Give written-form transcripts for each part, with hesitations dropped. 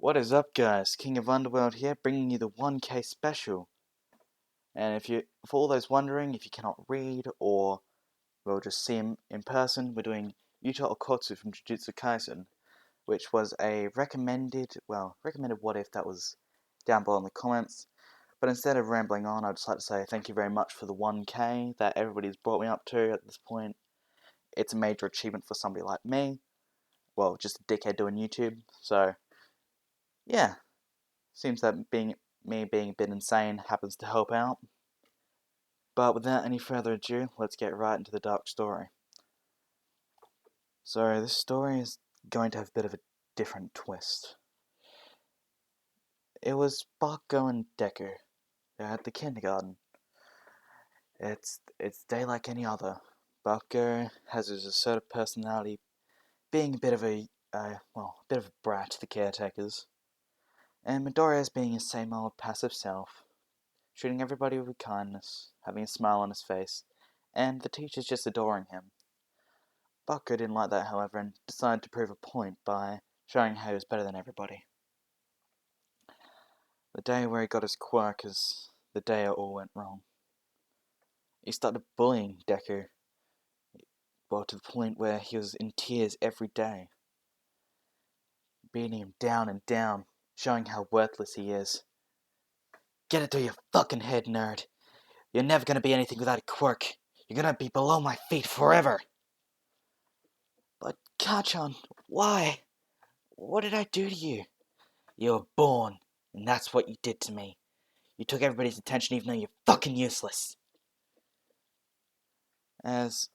What is up, guys? King of Underworld here, bringing you the 1K special. And for all those wondering if you cannot read or well just see him in person, we're doing Yuta Okkotsu from Jujutsu Kaisen, which was a recommended what if that was down below in the comments. But instead of rambling on, I'd just like to say thank you very much for the 1K that everybody's brought me up to at this point. It's a major achievement for somebody like me. Well, just a dickhead doing YouTube. So, yeah. Seems that me being a bit insane happens to help out. But without any further ado, let's get right into the dark story. So this story is going to have a bit of a different twist. It was Bakugo and Deku. They're at the kindergarten. It's day like any other. Bakugo has his assertive personality, being a bit of a brat to the caretakers, and Midoriya's being his same old passive self, treating everybody with kindness, having a smile on his face, and the teacher's just adoring him. Bakugo didn't like that, however, and decided to prove a point by showing how he was better than everybody. The day where he got his quirk is the day it all went wrong. He started bullying Deku, to the point where he was in tears every day, beating him down and down, showing how worthless he is. Get it through your fucking head, nerd. You're never gonna be anything without a quirk. You're gonna be below my feet forever. But Kachan, why? What did I do to you? You were born, and that's what you did to me. You took everybody's attention even though you're fucking useless. As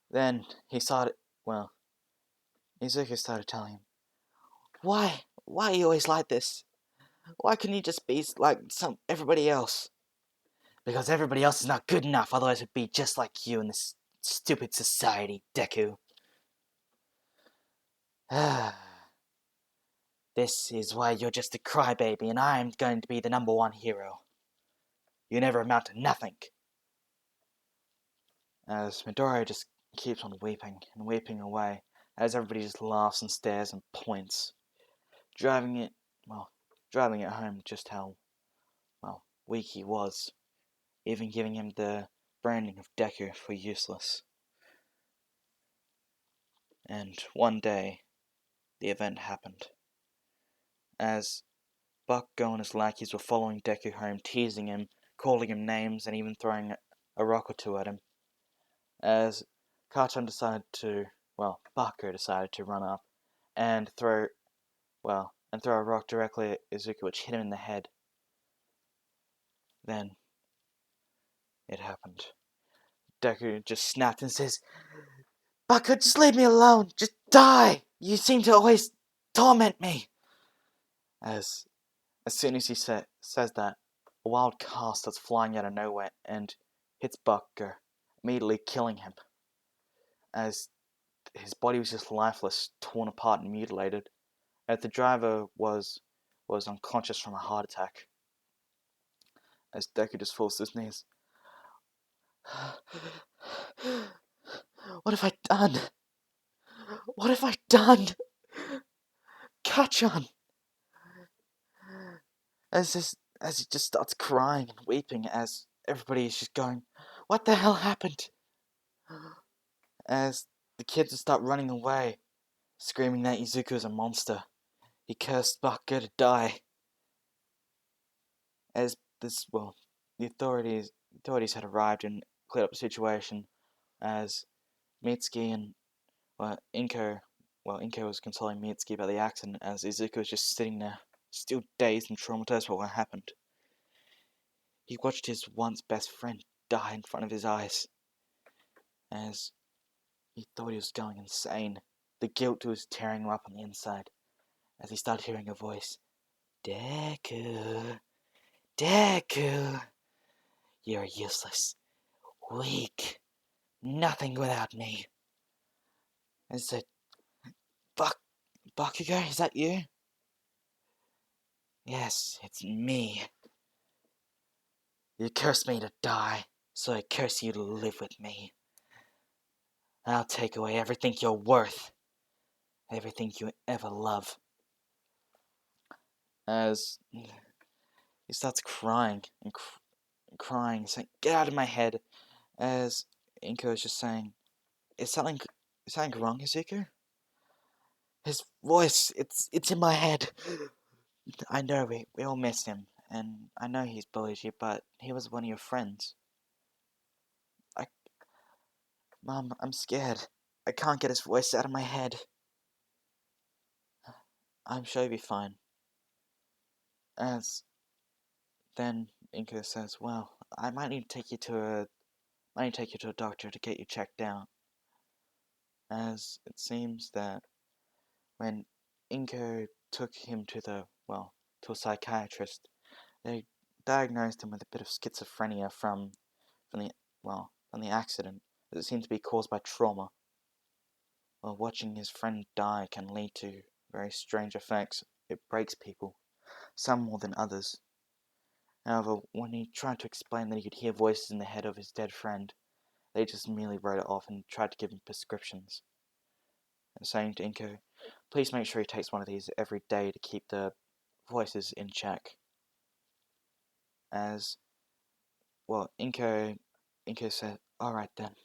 then he started, Izuku started telling him, Why are you always like this? Why couldn't you just be like everybody else? Because everybody else is not good enough, otherwise it'd be just like you in this stupid society, Deku. This is why you're just a crybaby and I'm going to be the #1 hero. You never amount to nothing. As Midoriya just keeps on weeping and weeping away, as everybody just laughs and stares and points, driving it home just how, weak he was, even giving him the branding of Deku for useless. And one day, the event happened. As Bakugo and his lackeys were following Deku home, teasing him, calling him names, and even throwing a rock or two at him, as Bakugo decided to run up and throw a rock directly at Izuku, which hit him in the head. Then it happened. Deku just snapped and says, Bakugo, just leave me alone! Just die! You seem to always torment me! As soon as he says that, a wild car starts flying out of nowhere and hits Bakugo, immediately killing him. As his body was just lifeless, torn apart and mutilated, as the driver was unconscious from a heart attack. As Deku just falls to his knees. What have I done? What have I done? Kachan! As he just starts crying and weeping as everybody is just going, what the hell happened? As the kids just start running away, screaming that Izuku is a monster. He cursed Bakugo to die. As the authorities had arrived and cleared up the situation, as Mitsuki and Inko was consoling Mitsuki about the accident, as Izuku was just sitting there, still dazed and traumatized by what happened. He watched his once best friend die in front of his eyes, as he thought he was going insane. The guilt was tearing him up on the inside, as he started hearing a voice. Deku, Deku, you're useless, weak, nothing without me. I said, Bakugo, is that you? Yes, it's me. You cursed me to die, so I curse you to live with me. I'll take away everything you're worth, everything you ever love. as he starts crying and crying, saying, "Get out of my head!" As Inko is just saying, "Is something wrong, Izuku?" His voice, it's in my head. I know we all miss him, and I know he's bullied you, but he was one of your friends. I, Mom, I'm scared. I can't get his voice out of my head. I'm sure he'll be fine. As then Inko says, "Well, I might need to take you to a doctor to get you checked out." As it seems that when Inko took him to a psychiatrist, they diagnosed him with a bit of schizophrenia from the from the accident. It seemed to be caused by trauma. Well, watching his friend die can lead to very strange effects. It breaks people, some more than others. However, when he tried to explain that he could hear voices in the head of his dead friend, they just merely wrote it off and tried to give him prescriptions, saying to Inko, "Please make sure he takes one of these every day to keep the voices in check." As well, Inko said, "Alright then."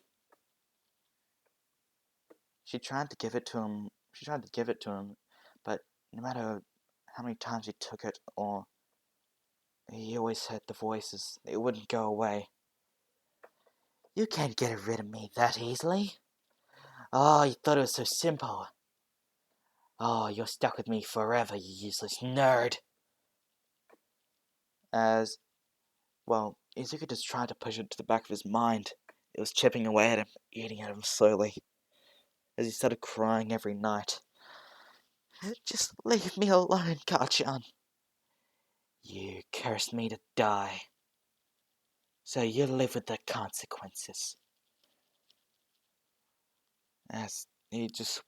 She tried to give it to him. But no matter how many times he took it, or he always heard the voices, it wouldn't go away. "You can't get rid of me that easily. Oh, you thought it was so simple. Oh, you're stuck with me forever, you useless nerd." As well, Izuku just tried to push it to the back of his mind. It was chipping away at him, eating at him slowly, as he started crying every night. "Just leave me alone, Kachan. You cursed me to die, so you live with the consequences." As he just,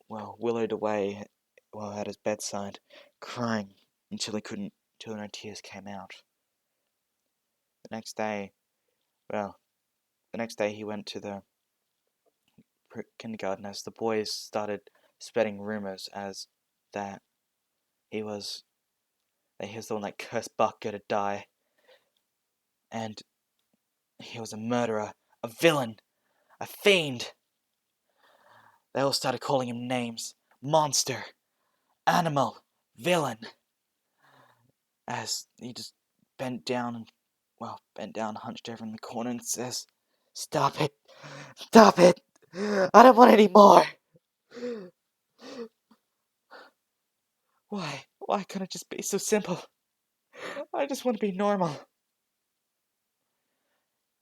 willowed away, at his bedside, crying until no tears came out. The next day, he went to the kindergarten as the boys started spreading rumors as that he was the one that cursed Bakugo to die, and he was a murderer, a villain, a fiend. They all started calling him names: monster, animal, villain. As he just bent down, hunched over in the corner and says, "Stop it! Stop it! I don't want any more! Why can't it just be so simple? I just want to be normal."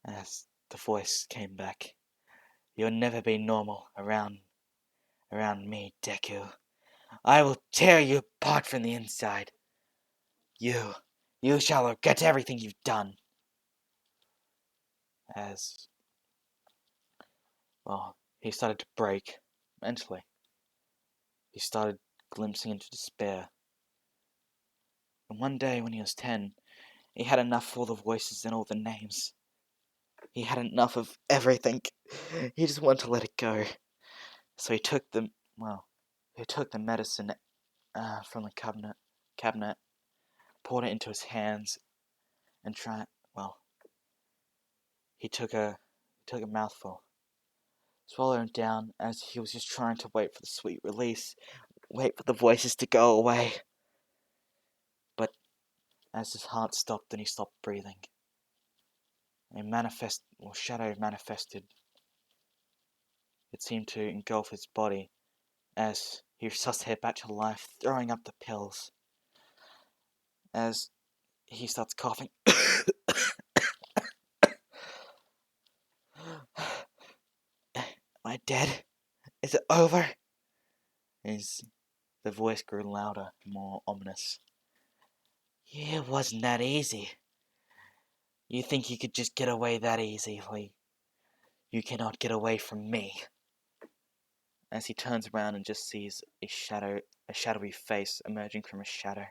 As the voice came back, "You'll never be normal around me, Deku. I will tear you apart from the inside. You shall regret everything you've done." As, he started to break mentally. He started glimpsing into despair. And one day when he was 10, he had enough of all the voices and all the names. He had enough of everything. He just wanted to let it go. So he took the medicine from the cabinet, poured it into his hands, and he took a mouthful, swallowed it down as he was just trying to wait for the sweet release, wait for the voices to go away. But as his heart stopped and he stopped breathing, a shadow manifested. It seemed to engulf his body as he resuscitated back to life, throwing up the pills. As he starts coughing. "Am I dead? Is it over?" The voice grew louder, more ominous. "It wasn't that easy. You think you could just get away that easily? You cannot get away from me." As he turns around and just sees a shadowy face emerging from a shadow.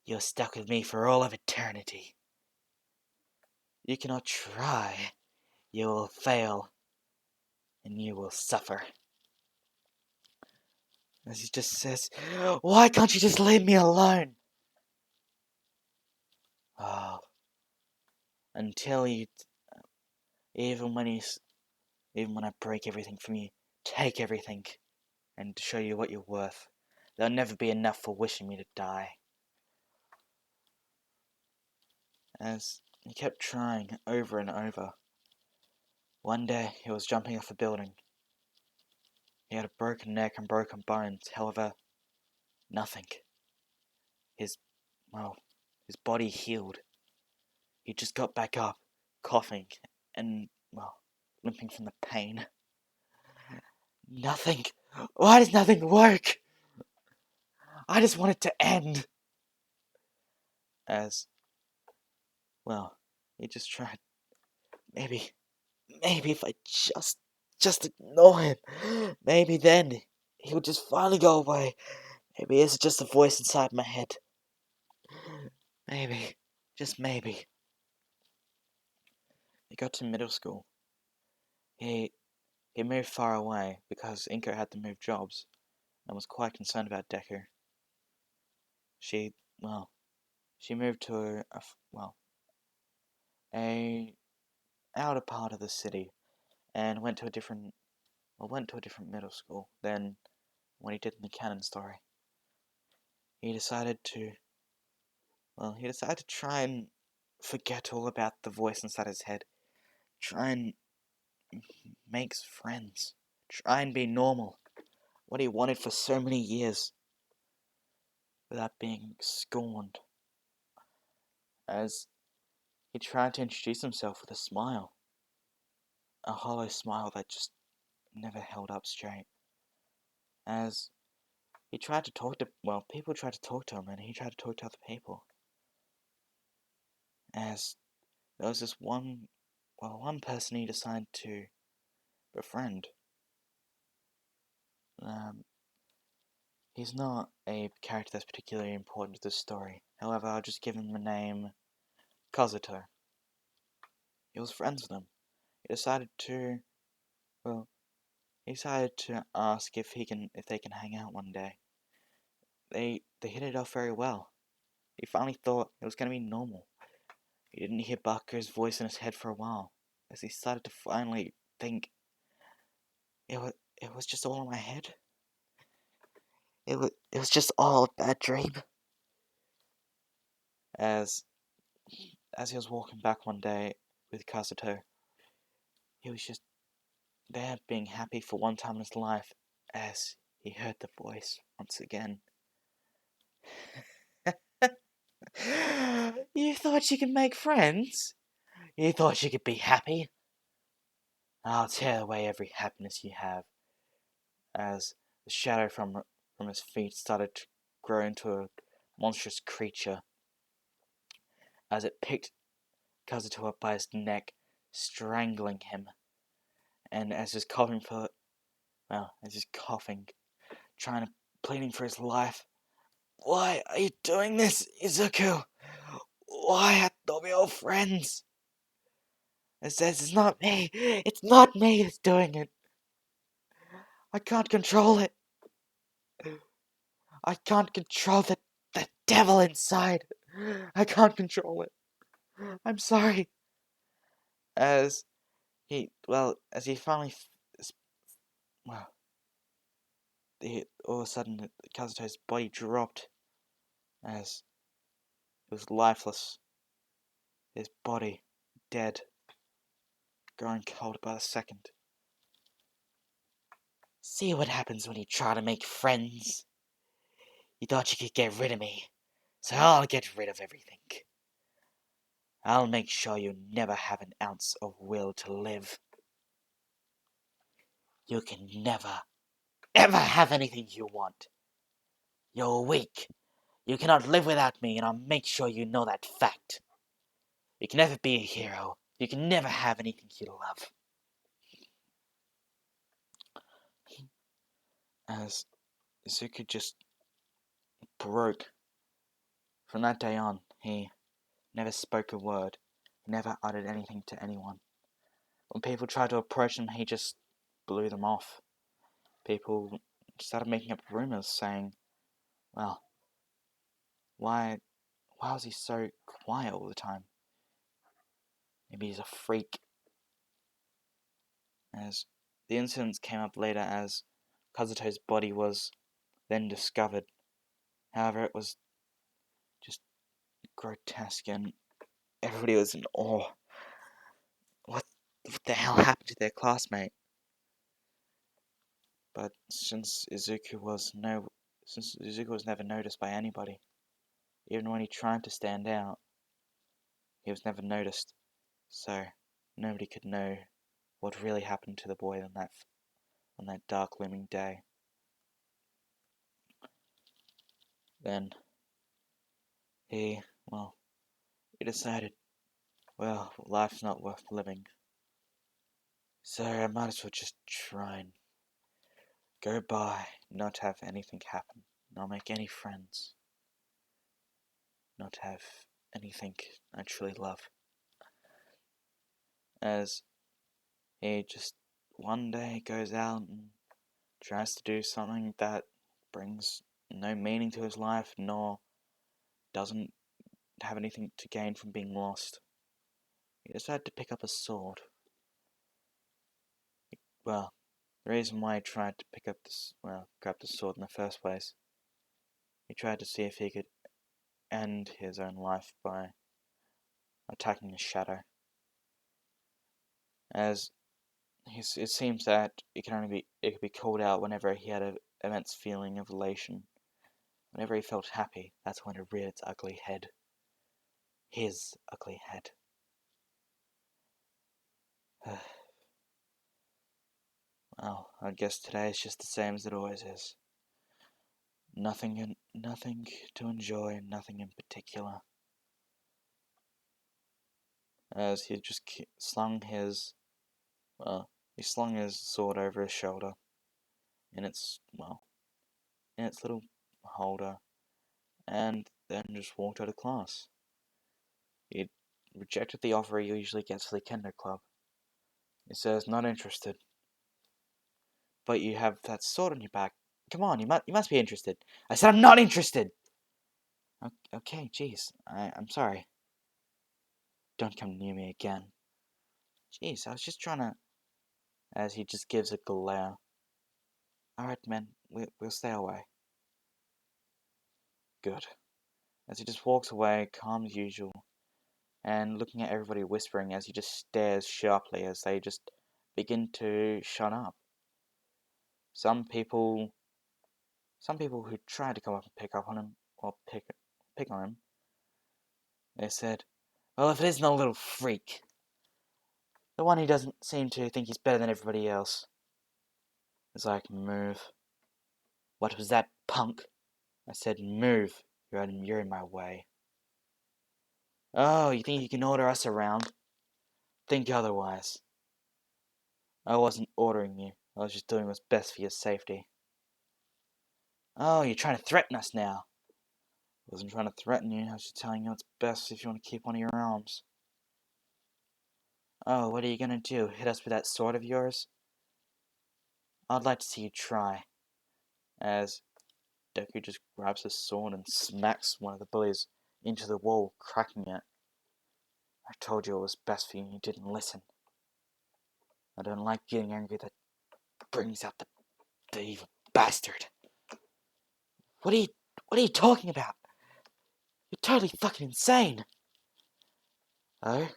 "You're stuck with me for all of eternity. You cannot try. You will fail, and you will suffer." As he just says, "Why can't you just leave me alone?" Oh, until you, even when I break everything from you, take everything, and to show you what you're worth, there'll never be enough for wishing me to die. As he kept trying over and over. One day he was jumping off a building. He had a broken neck and broken bones, however, nothing. His, his body healed. He just got back up, coughing, and, limping from the pain. Nothing. Why does nothing work? I just want it to end. As, he just tried. Maybe if I just ignore him, maybe then he would just finally go away. Maybe it's just a voice inside my head. Maybe, just maybe. He got to middle school. He moved far away because Inko had to move jobs and was quite concerned about Deku. She moved to a outer part of the city and went to a different middle school than what he did in the canon story. He decided to try and forget all about the voice inside his head. Try and make friends. Try and be normal. What he wanted for so many years. Without being scorned. As he tried to introduce himself with a smile. A hollow smile that just never held up straight. As he tried to talk to, people tried to talk to him and he tried to talk to other people. As there was this one person he decided to befriend. He's not a character that's particularly important to the story. However, I'll just give him the name Kazuto. He was friends with him. He decided to ask if they can hang out one day. They hit it off very well. He finally thought it was going to be normal. He didn't hear Baku's voice in his head for a while, as he started to finally think it was just all in my head. It was just all a bad dream. As he was walking back one day with Kazuto, he was just there being happy for one time in his life as he heard the voice once again. You thought you could make friends? You thought you could be happy? I'll tear away every happiness you have. As the shadow from his feet started to grow into a monstrous creature. As it picked Kazuto up by his neck, strangling him. And as he's coughing pleading for his life. Why are you doing this, Izuku? Why are Tomio friends? It says it's not me that's doing it. I can't control it. I can't control the devil inside. I can't control it. I'm sorry. As he finally, all of a sudden, Kazuto's body dropped as it was lifeless. His body dead, growing cold by the second. See what happens when you try to make friends. You thought you could get rid of me, so I'll get rid of everything. I'll make sure you never have an ounce of will to live. You can never, ever have anything you want. You're weak. You cannot live without me, and I'll make sure you know that fact. You can never be a hero. You can never have anything you love. As Izuku just broke. From that day on, he never spoke a word. He never uttered anything to anyone. When people tried to approach him, he just blew them off. People started making up rumors saying, well, why was he so quiet all the time? Maybe he's a freak. As the incidents came up later as Kazuto's body was then discovered. However, it was just grotesque and everybody was in awe. What the hell happened to their classmate? But since Izuku was never noticed by anybody, even when he tried to stand out, he was never noticed. So nobody could know what really happened to the boy on that dark looming day. Then he decided, well, life's not worth living. So I might as well just try and go by, not have anything happen, not make any friends, not have anything I truly love. As he just one day goes out and tries to do something that brings no meaning to his life, nor doesn't have anything to gain from being lost. He decided to pick up a sword. Well, the reason why he tried to grab the sword in the first place, he tried to see if he could end his own life by attacking a shadow. As it seems that it could be called out whenever he had an immense feeling of elation. Whenever he felt happy, that's when it reared its ugly head. His ugly head. Well, I guess today is just the same as it always is. Nothing to enjoy, nothing in particular. As he just slung his sword over his shoulder in its little holder, and then just walked out of class. He rejected the offer he usually gets for the Kendo Club. He says, not interested. But you have that sword on your back. Come on, you must be interested. I said I'm not interested! Okay, jeez. I'm sorry. Don't come near me again. Jeez, I was just trying to... As he just gives a glare. Alright, men, we'll stay away. Good. As he just walks away, calm as usual, and looking at everybody whispering as he just stares sharply as they just begin to shut up. Some people who tried to come up and pick up on him, or pick on him, they said, well, if it isn't a little freak, the one who doesn't seem to think he's better than everybody else. It's like, move. What was that, punk? I said, move. You're in my way. Oh, you think you can order us around? Think otherwise. I wasn't ordering you. I was just doing what's best for your safety. Oh, you're trying to threaten us now. I wasn't trying to threaten you. I was just telling you what's best if you want to keep one of your arms. Oh, what are you gonna do? Hit us with that sword of yours? I'd like to see you try. As Deku just grabs his sword and smacks one of the bullies into the wall, cracking it. I told you it was best for you and you didn't listen. I don't like getting angry. That brings out the evil bastard. What are you talking about? You're totally fucking insane. Oh?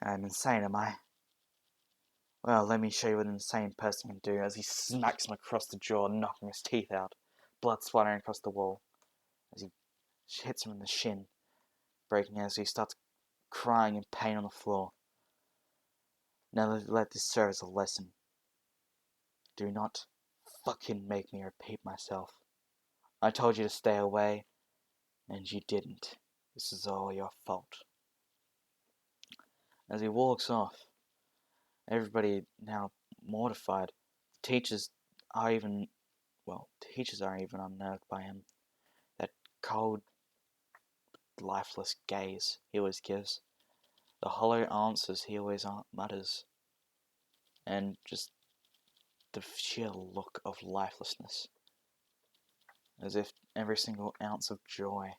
I'm insane, am I? Well, let me show you what an insane person can do, as he smacks him across the jaw, knocking his teeth out, blood splattering across the wall, as he hits him in the shin, breaking as he starts crying in pain on the floor. Now let this serve as a lesson. Do not fucking make me repeat myself. I told you to stay away, and you didn't. This is all your fault. As he walks off, everybody now mortified. Teachers are even unnerved by him. That cold, lifeless gaze he always gives. The hollow answers he always mutters. And just the sheer look of lifelessness, as if every single ounce of joy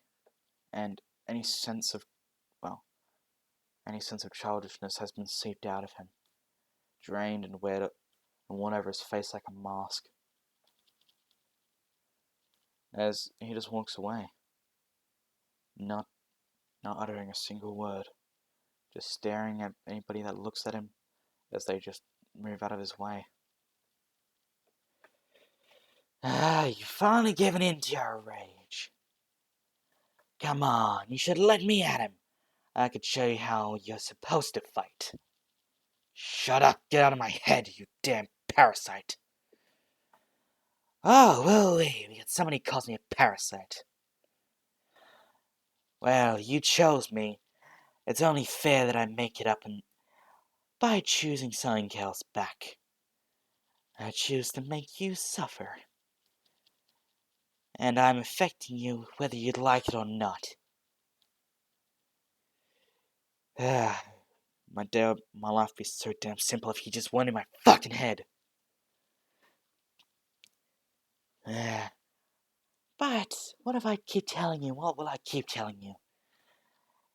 and any sense of, well, any sense of childishness has been seeped out of him, drained and weared and worn over his face like a mask, as he just walks away, not uttering a single word, just staring at anybody that looks at him as they just move out of his way. You've finally given in to your rage. Come on, you should let me at him. I could show you how you're supposed to fight. Shut up, get out of my head, you damn parasite. Oh, well, we got somebody calls me a parasite. Well, you chose me. It's only fair that I make it up by choosing something else back. I choose to make you suffer. And I'm affecting you whether you'd like it or not. My life would be so damn simple if he just went in my fucking head. But what if I keep telling you? What will I keep telling you?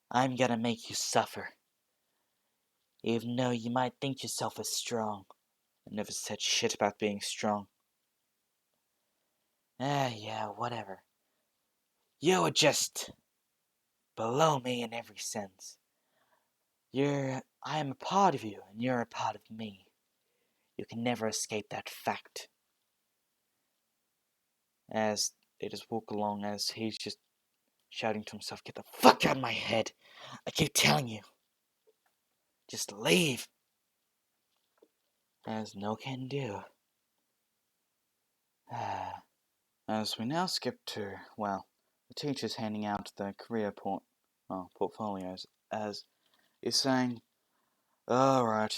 I'm gonna make you suffer. Even though you might think yourself as strong. I never said shit about being strong. Yeah, whatever. You are just below me in every sense. I am a part of you, and you're a part of me. You can never escape that fact. As they just walk along, as he's just shouting to himself, get the fuck out of my head. I keep telling you. Just leave. As no can do. As we now skip to, well, the teacher's handing out the career portfolios, as he's saying, alright,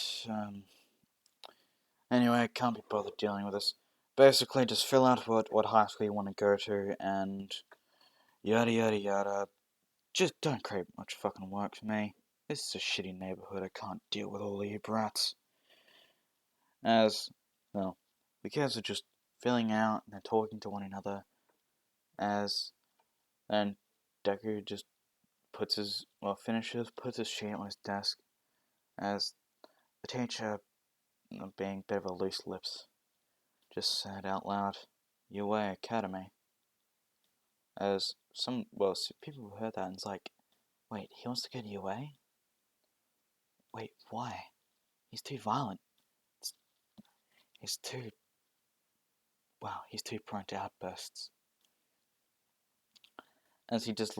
anyway, I can't be bothered dealing with this. Basically, just fill out what high school you want to go to, and yada yada yada. Just don't create much fucking work for me. This is a shitty neighborhood, I can't deal with all of you brats. As, well, the kids are just filling out, and they're talking to one another, and Deku just puts his sheet on his desk, as the teacher, being a bit of a loose lips, just said out loud, UA Academy. As people heard that and it's like, wait, he wants to go to UA? Wait, why? He's too violent. He's too prone to outbursts. As he just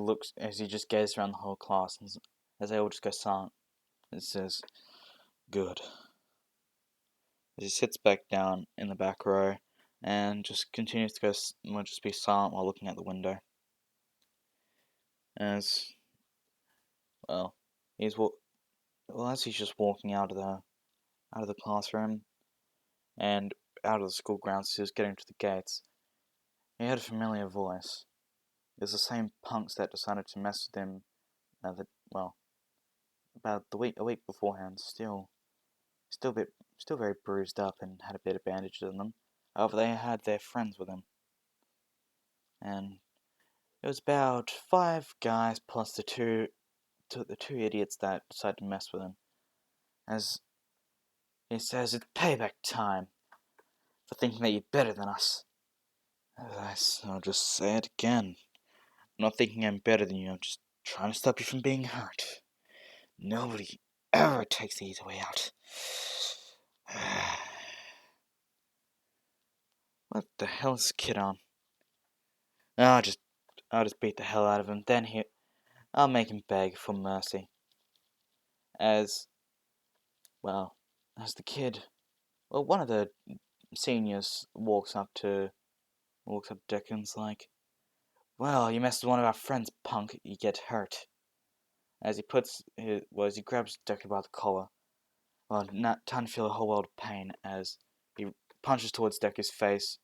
gazes around the whole class, and as they all just go silent, it says, good. As he sits back down in the back row, and just continues to just be silent while looking out the window. As, well, as he's just walking out of the classroom, and out of the school grounds, he was getting to the gates, he heard a familiar voice. It was the same punks that decided to mess with him, about a week beforehand, still very bruised up and had a bit of bandages on them. However, they had their friends with them. And it was about 5 guys plus the two idiots that decided to mess with him. As he says, it's payback time for thinking that you're better than us. I'll just say it again. I'm not thinking I'm better than you, I'm just trying to stop you from being hurt. Nobody ever takes the easy way out. What the hell is this kid on? I'll just beat the hell out of him. Then I'll make him beg for mercy. As the kid, one of the seniors walks up to Deku and's like, well, you messed with one of our friends, punk. You get hurt. As he grabs Deku by the collar. Well, not time to feel a whole world of pain as he punches towards Deku's face.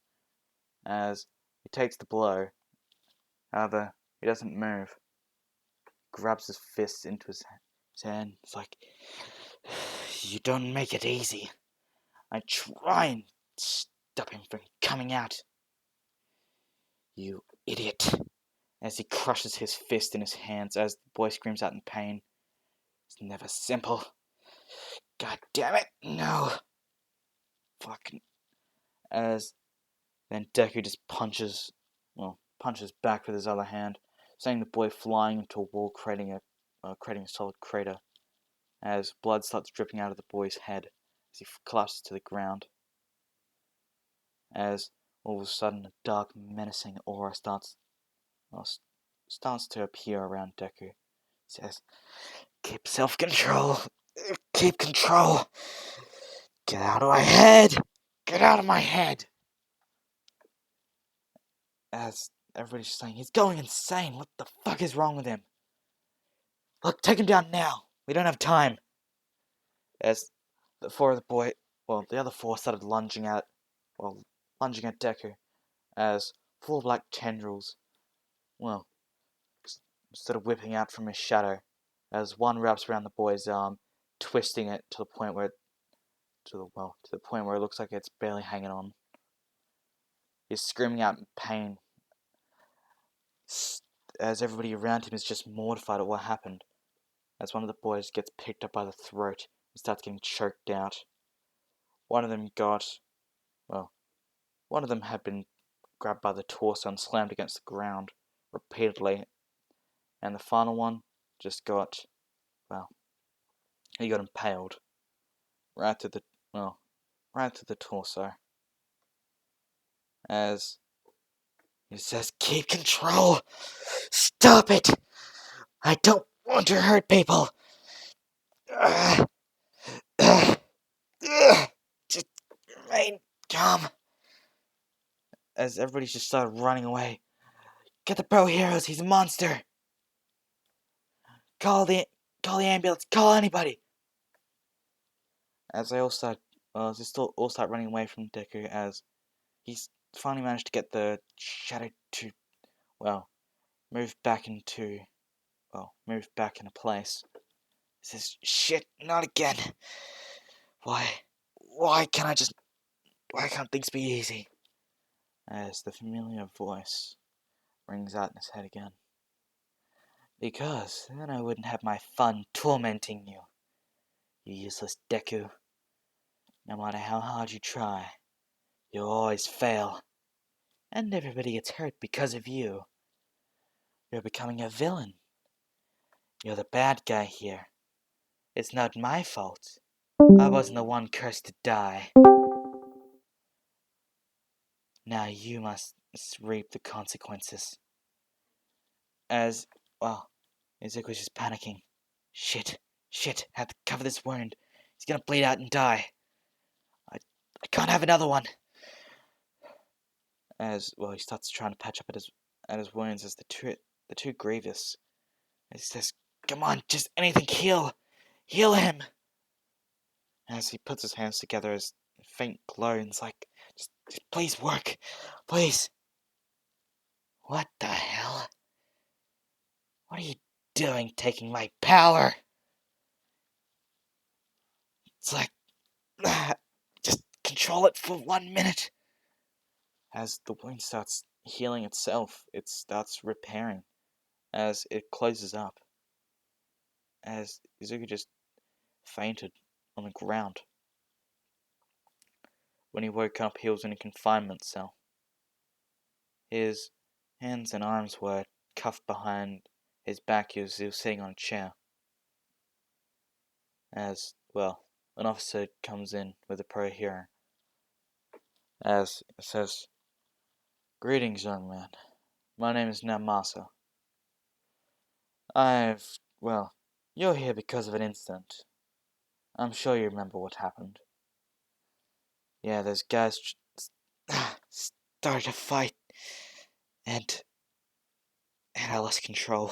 As he takes the blow. However, he doesn't move. Grabs his fist into his hand. It's like, you don't make it easy. I try and Stop him from coming out. You idiot. As he crushes his fist in his hands as the boy screams out in pain. It's never simple. God damn it, no. Fucking. As then Deku just punches back with his other hand, sending the boy flying into a wall, creating a solid crater. As blood starts dripping out of the boy's head as he collapses to the ground. As all of a sudden a dark, menacing aura starts to appear around Deku. He says, "Keep self-control. Keep control. Get out of my head. Get out of my head." As everybody's saying, he's going insane. What the fuck is wrong with him? Look, take him down now. We don't have time. As the other four started lunging at Deku. As four black tendrils, started whipping out from his shadow. As one wraps around the boy's arm, twisting it to the point where it looks like it's barely hanging on. He's screaming out in pain, as everybody around him is just mortified at what happened. As one of the boys gets picked up by the throat and starts getting choked out. One of them had been grabbed by the torso and slammed against the ground repeatedly, and the final one just got, he got impaled right to the torso. As he says, "Keep control! Stop it! I don't want to hurt people! Just remain calm." As everybody just started running away. "Get the pro heroes, he's a monster! Call the ambulance, call anybody!" As they all start running away from Deku, as he's finally managed to get the shadow to, move back into place. He says, "Shit, not again. Why can't things be easy?" As the familiar voice rings out in his head again. "Because then I wouldn't have my fun tormenting you, you useless Deku. No matter how hard you try, you'll always fail. And everybody gets hurt because of you. You're becoming a villain. You're the bad guy here. It's not my fault. I wasn't the one cursed to die. Now you must reap the consequences." As, Izuku's just panicking. Shit, have to cover this wound. He's gonna bleed out and die. I can't have another one. As, he starts trying to patch up at his wounds as the two grievous. As he says, "Come on, just anything, heal him." As he puts his hands together, his faint groans like, just please work, please." "What the hell? What are you doing, taking my power?" It's like, just control it for 1 minute. As the wound starts healing itself, it starts repairing as it closes up. As Izuku just fainted on the ground. When he woke up, he was in a confinement cell. His hands and arms were cuffed behind his back. He was sitting on a chair. As, an officer comes in with a pro hero. As it says, "Greetings, young man. My name is Namasa. You're here because of an incident. I'm sure you remember what happened. Yeah, those guys started a fight, and I lost control."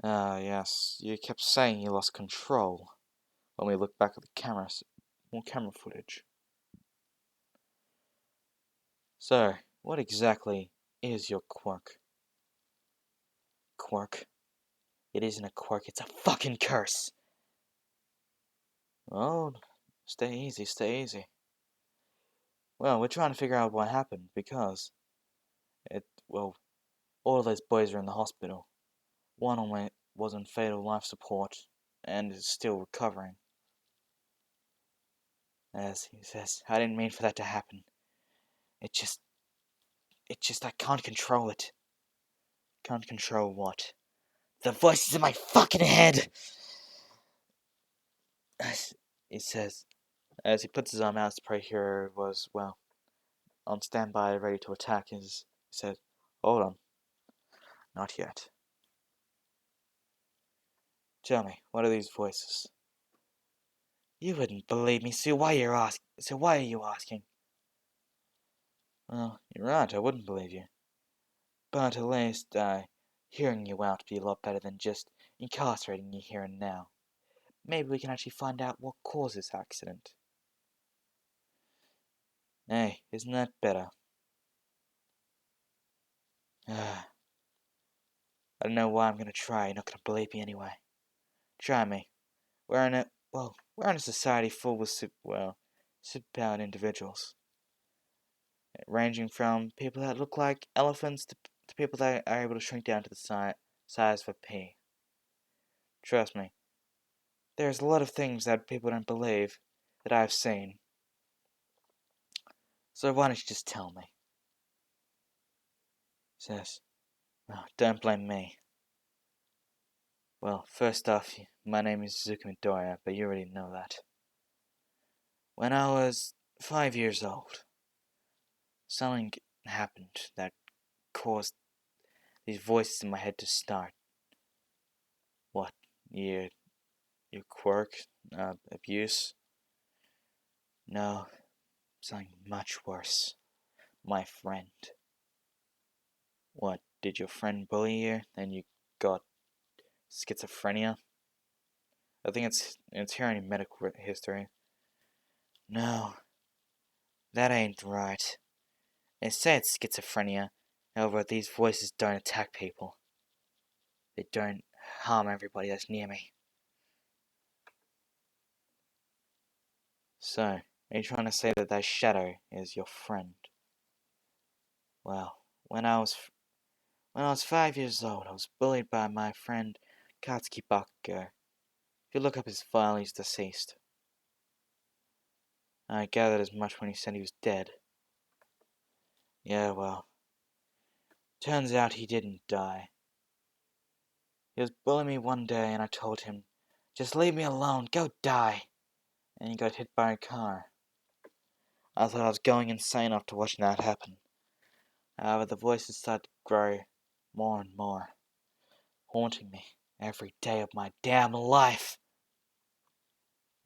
Yes, you kept saying you lost control when we looked back at the more camera footage. So, what exactly is your quirk? Quirk? It isn't a quirk, it's a fucking curse. Well, Stay easy, stay easy. Well, we're trying to figure out what happened because well, all of those boys are in the hospital. One was on fatal life support and is still recovering. As he says, I didn't mean for that to happen. It just, I can't control it. Can't control what? The voices in my fucking head! As he says, as he puts his arm out, the prey hero was, well, on standby, ready to attack. He said, hold on. Not yet. Tell me, what are these voices? You wouldn't believe me, so why are you asking? Well, you're right, I wouldn't believe you. But at least, hearing you out would be a lot better than just incarcerating you here and now. Maybe we can actually find out what caused this accident. Hey, isn't that better? I don't know why I'm gonna try, you're not gonna believe me anyway. Try me. We're in a society full with superpowered individuals. Ranging from people that look like elephants to people that are able to shrink down to the size of a pea. Trust me, there's a lot of things that people don't believe that I've seen. So why don't you just tell me? Says, oh, don't blame me. Well, first off, my name is Zuka Midoriya, but you already know that. When I was 5 years old, something happened that caused these voices in my head to start. What? Your quirk? Abuse? No, something much worse. My friend. What? Did your friend bully you and you got schizophrenia? I think it's here in your medical history. No, that ain't right. They say it's schizophrenia, however these voices don't attack people. They don't harm everybody that's near me. So, are you trying to say that shadow is your friend? Well, when I was 5 years old, I was bullied by my friend Katsuki Bakugo. If you look up his file, he's deceased. I gathered as much when he said he was dead. Yeah, well, turns out he didn't die. He was bullying me one day and I told him, just leave me alone, go die. And he got hit by a car. I thought I was going insane after watching that happen. However, the voices started to grow more and more, haunting me every day of my damn life.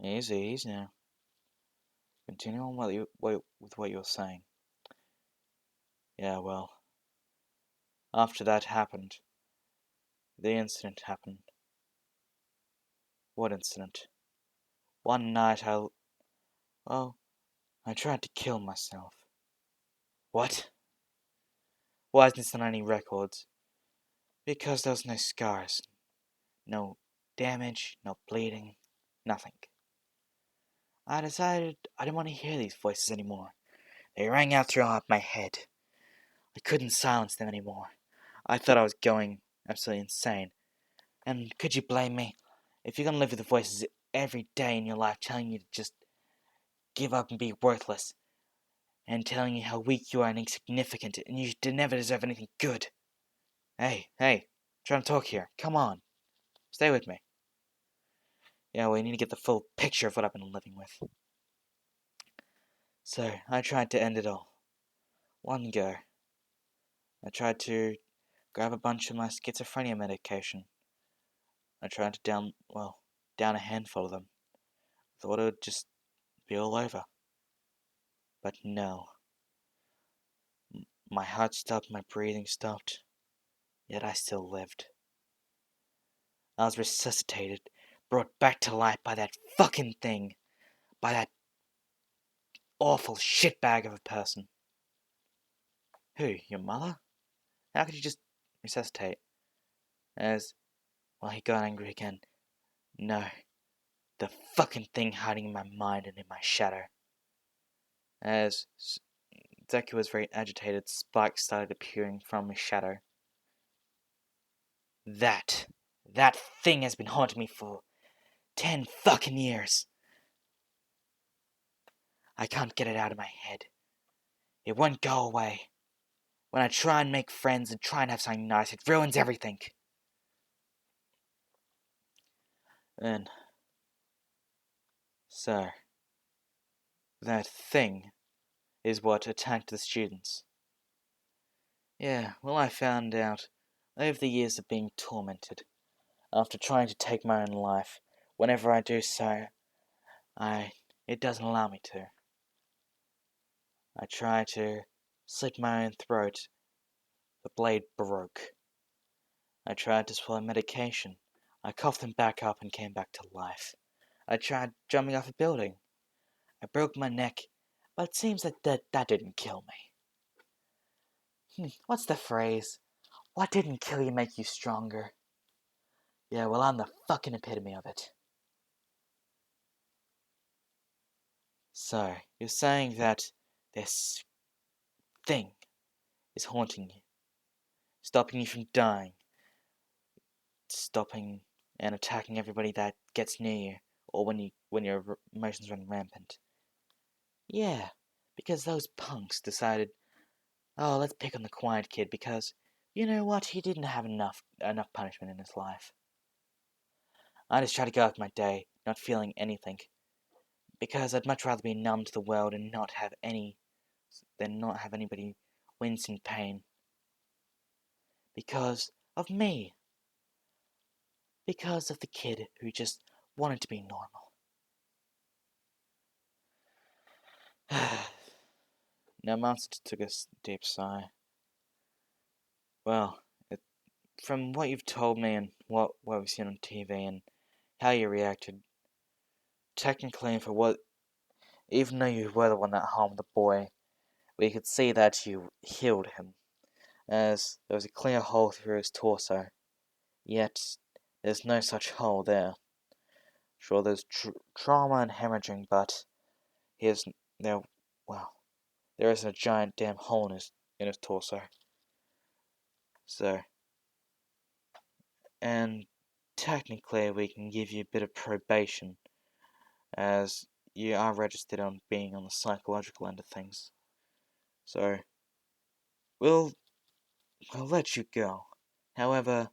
Easy now. Continue on with what you were saying. Yeah, well, after that happened, the incident happened. What incident? One night I tried to kill myself. What? Why isn't this on any records? Because there was no scars. No damage, no bleeding, nothing. I decided I didn't want to hear these voices anymore. They rang out throughout my head. I couldn't silence them anymore. I thought I was going absolutely insane. And could you blame me? If you're gonna live with the voices every day in your life telling you to just give up and be worthless, and telling you how weak you are and insignificant, and you never deserve anything good. Hey, trying to talk here. Come on. Stay with me. Yeah, we need to get the full picture of what I've been living with. So, I tried to end it all. One go. I tried to grab a bunch of my schizophrenia medication. I tried to down a handful of them. Thought it would just be all over. But no. My heart stopped, my breathing stopped. Yet I still lived. I was resuscitated, brought back to life by that fucking thing. By that awful shitbag of a person. Who, your mother? How could you just resuscitate? He got angry again. No. The fucking thing hiding in my mind and in my shadow. As Deku was very agitated, spikes started appearing from his shadow. That thing has been haunting me for 10 fucking years. I can't get it out of my head. It won't go away. When I try and make friends and try and have something nice, it ruins everything. And so, that thing is what attacked the students. Yeah, well, I found out over the years of being tormented. After trying to take my own life, whenever I do so, it doesn't allow me to. I try to slit my own throat. The blade broke. I tried to swallow medication. I coughed them back up and came back to life. I tried jumping off a building. I broke my neck, but it seems that didn't kill me. What's the phrase? What didn't kill you make you stronger? Yeah, well, I'm the fucking epitome of it. So, you're saying that this thing is haunting you, stopping you from dying, stopping and attacking everybody that gets near you, or when your emotions run rampant. Yeah, because those punks decided, oh, let's pick on the quiet kid because, you know what, he didn't have enough punishment in his life. I just try to go with my day, not feeling anything, because I'd much rather be numb to the world and not have anybody wince in pain. Because of me. Because of the kid who just wanted to be normal. Now Monster took a deep sigh. Well, from what you've told me and what we've seen on TV and how you reacted, technically even though you were the one that harmed the boy, we could see that you healed him, as there was a clear hole through his torso. Yet, there's no such hole there. Sure, there's trauma and hemorrhaging, but there, well, there isn't a giant damn hole in his torso. So, and technically we can give you a bit of probation, as you are registered on being on the psychological end of things. So, we'll let you go. However,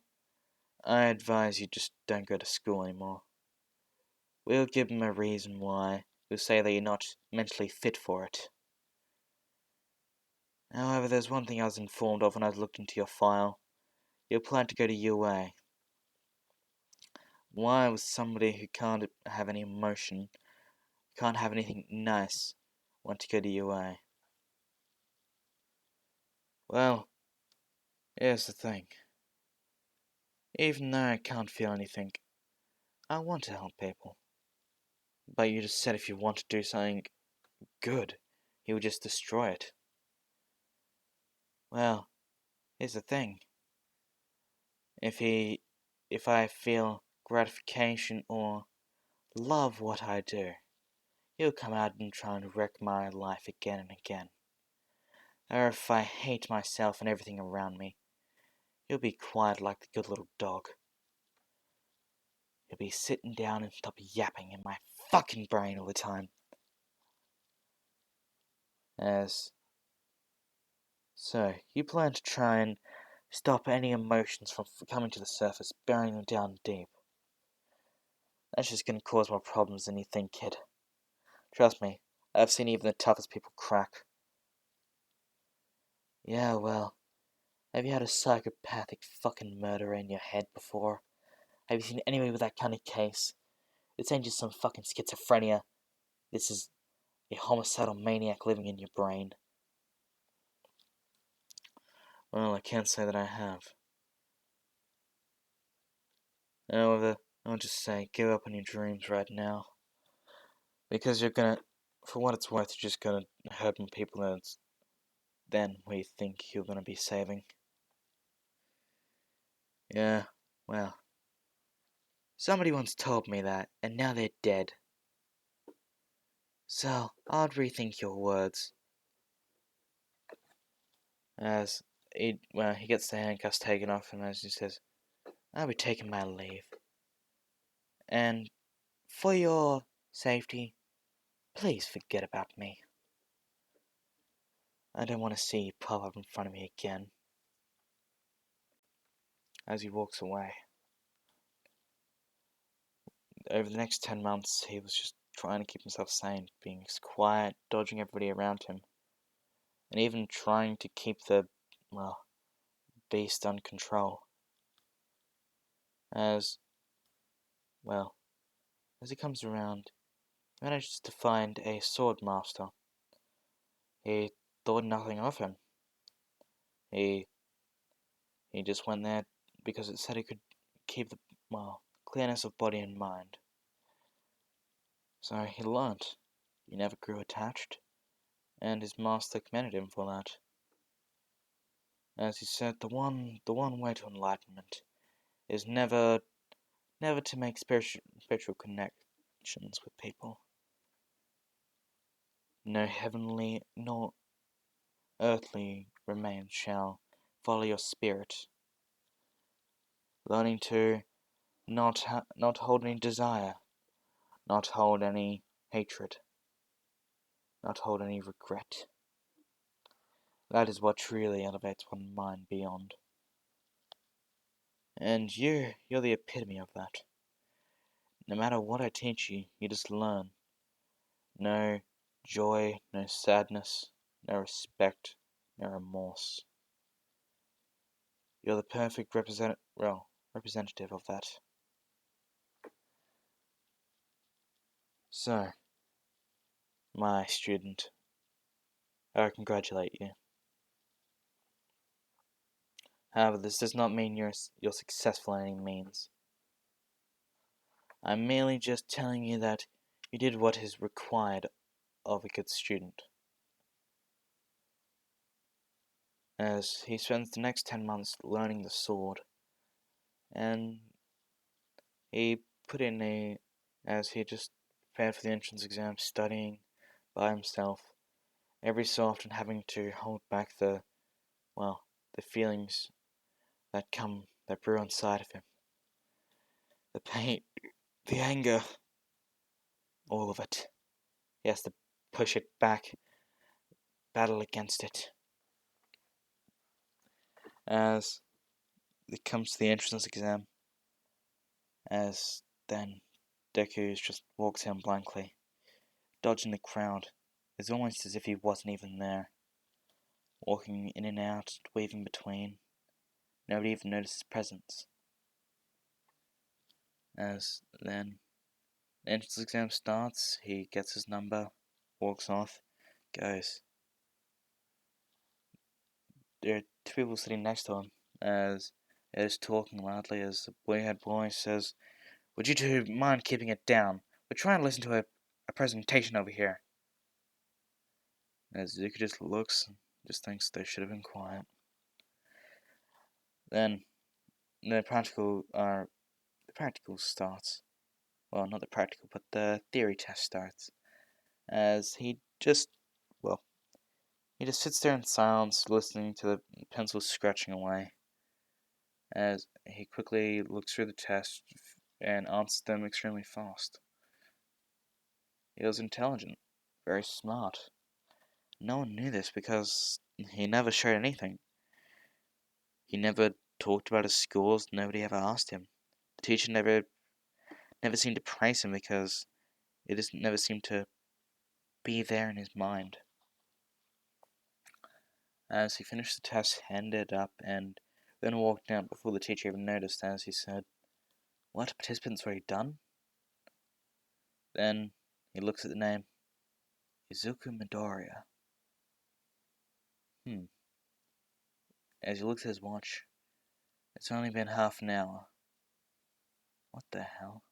I advise you just don't go to school anymore. We'll give them a reason why. We'll say that you're not mentally fit for it. However, there's one thing I was informed of when I looked into your file. You plan to go to UA. Why would somebody who can't have any emotion, can't have anything nice, want to go to UA? Well, here's the thing. Even though I can't feel anything, I want to help people. But you just said if you want to do something good, he would just destroy it. Well, here's the thing. If I feel gratification or love what I do, he'll come out and try and wreck my life again and again. Or if I hate myself and everything around me, he'll be quiet like the good little dog. He'll be sitting down and stop yapping in my fucking brain all the time. So, you plan to try and stop any emotions from coming to the surface, burying them down deep. That's just gonna cause more problems than you think, kid. Trust me, I've seen even the toughest people crack. Yeah, well, have you had a psychopathic fucking murderer in your head before? Have you seen anybody with that kind of case? This ain't just some fucking schizophrenia. This is a homicidal maniac living in your brain. Well, I can't say that I have. However, I'll just say, give up on your dreams right now. Because you're gonna, for what it's worth, you're just gonna hurt more people than we think you're gonna be saving. Yeah, well. Somebody once told me that, and now they're dead. So, I'd rethink your words. As he gets the handcuffs taken off him, as he says, I'll be taking my leave. And for your safety, please forget about me. I don't want to see you pop up in front of me again. As he walks away. Over the next 10 months, he was just trying to keep himself sane, being quiet, dodging everybody around him, and even trying to keep the, beast under control. As he comes around, he manages to find a sword master. He thought nothing of him. He just went there because it said he could keep the, clearness of body and mind. So he learnt. He never grew attached, and his master commended him for that. As he said, the one way to enlightenment is never to make spiritual connections with people. No heavenly nor earthly remains shall follow your spirit. Learning to not hold any desire, not hold any hatred, not hold any regret. That is what truly elevates one's mind beyond. And you're the epitome of that. No matter what I teach you, you just learn. No joy, no sadness, no respect, no remorse. You're the perfect representative of that. So, my student, I congratulate you. However, this does not mean you're successful in any means. I'm merely just telling you that you did what is required of a good student. As he spends the next 10 months learning the sword, and he put in as he just prepared for the entrance exam, studying by himself, every so often having to hold back the feelings that brew inside of him. The pain, the anger, all of it. He has to push it back, battle against it. As it comes to the entrance exam, as then Deku just walks in blankly, dodging the crowd. It's almost as if he wasn't even there. Walking in and out, weaving between. Nobody even noticed his presence. As then the entrance exam starts, he gets his number, walks off, goes. There are two people sitting next to him, as they're just talking loudly, as the boy-head boy says, would you two mind keeping it down? We're trying to listen to a presentation over here. As Zuko just looks, just thinks they should have been quiet. Then the practical starts. Well, not the practical, but the theory test starts. As he just sits there in silence, listening to the pencil scratching away. As he quickly looks through the test and answers them extremely fast. He was intelligent, very smart. No one knew this because he never showed anything. He never talked about his scores, nobody ever asked him. The teacher never seemed to praise him because it just never seemed to be there in his mind. As he finished the test, handed it up, and then walked out before the teacher even noticed, as he said, what, participants already done? Then he looks at the name, Izuku Midoriya. As he looks at his watch, it's only been half an hour. What the hell?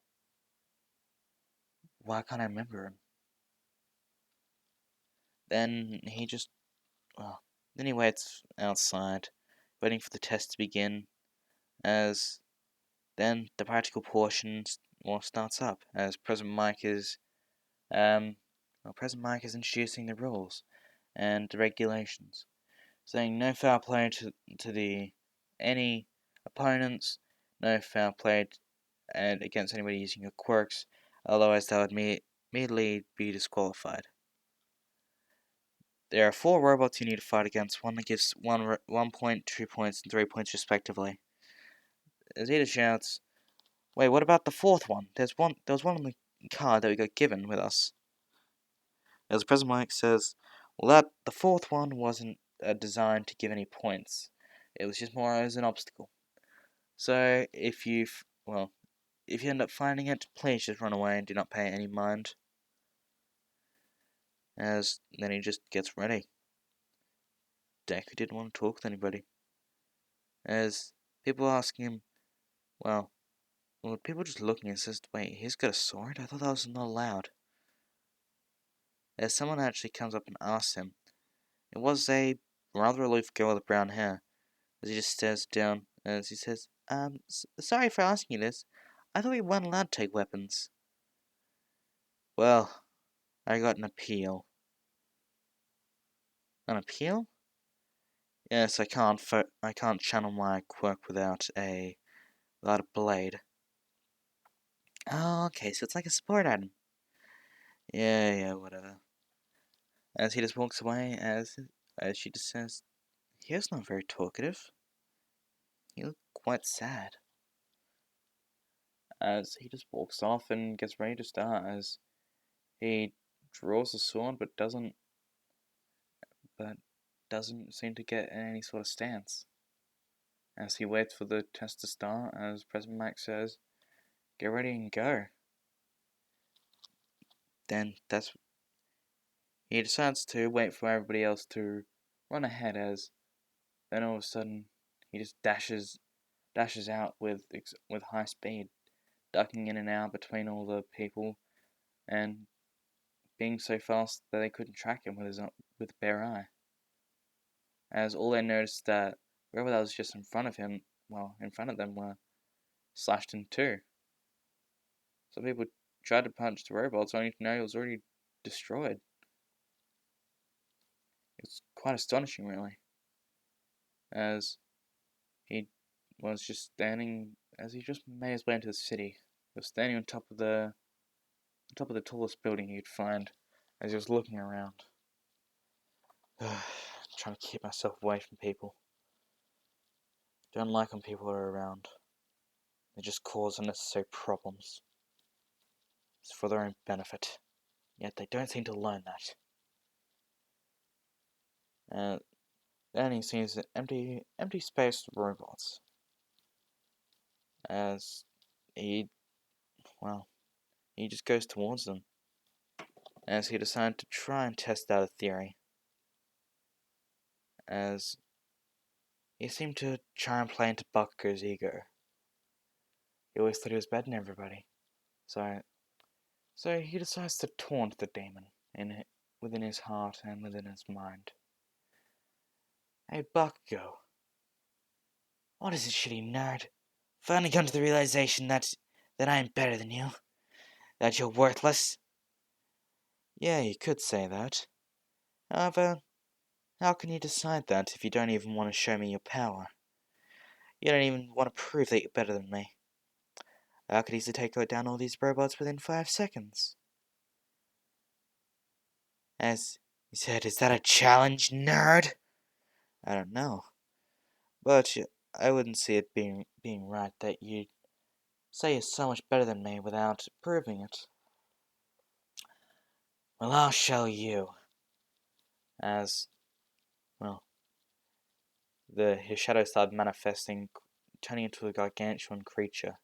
Why can't I remember him? Then he then he waits outside, waiting for the test to begin, as then the practical portion starts up as President Mike is introducing the rules and the regulations, saying no foul play to any opponents, no foul play and against anybody using your quirks, otherwise they would immediately be disqualified. There are 4 robots you need to fight against, one that gives 1 point, 2 points, and 3 points respectively. Zeta shouts, "Wait, what about the 4th one? There was one on the card that we got given with us." As President Mike says, "Well, the 4th one wasn't designed to give any points. It was just more as an obstacle. So if you end up finding it, please just run away and do not pay any mind." As then he just gets ready. Deku didn't want to talk with anybody. As people asking him, well, people just looking and says, "Wait, he's got a sword? I thought that was not allowed." As someone actually comes up and asks him, it was a rather aloof girl with brown hair. As he just stares down, as he says, sorry for asking you this. I thought we weren't allowed to take weapons." "Well, I got an appeal." "An appeal?" "Yes, I can't channel my quirk without a blade." "Oh, okay, so it's like a support item." Yeah, whatever." As he just walks away, as she just says, "He was not very talkative. He looked quite sad." As he just walks off and gets ready to start, as he draws the sword but doesn't seem to get in any sort of stance. As he waits for the test to start, as President Mike says, "Get ready and go." Then he decides to wait for everybody else to run ahead, as then all of a sudden he just dashes out with high speed, ducking in and out between all the people, and being so fast that they couldn't track him with a bare eye. As all they noticed that whoever that was just in front of them were slashed in two. Some people tried to punch the robots only to know he was already destroyed. It's quite astonishing, really. As he was just standing, as he just made his way into the city. He was standing on top of the tallest building he could find, as he was looking around. Trying to keep myself away from people. Don't like when people are around. They just cause unnecessary problems. It's for their own benefit. Yet they don't seem to learn that. Then he sees an empty space with robots. As he just goes towards them. As he decided to try and test out a theory. As he seemed to try and play into Bakugo's ego. He always thought he was better than everybody. So he decides to taunt the demon within his heart and within his mind. "Hey, Bakugo. What is it, shitty nerd? Finally come to the realization that I am better than you? That you're worthless?" "Yeah, you could say that. However, how can you decide that if you don't even want to show me your power? You don't even want to prove that you're better than me. I could easily take down all these robots within 5 seconds." As he said, "Is that a challenge, nerd?" "I don't know. But I wouldn't see it being right that you say you're so much better than me without proving it." "Well, I'll show you." As, well, his shadow started manifesting, turning into a gargantuan creature,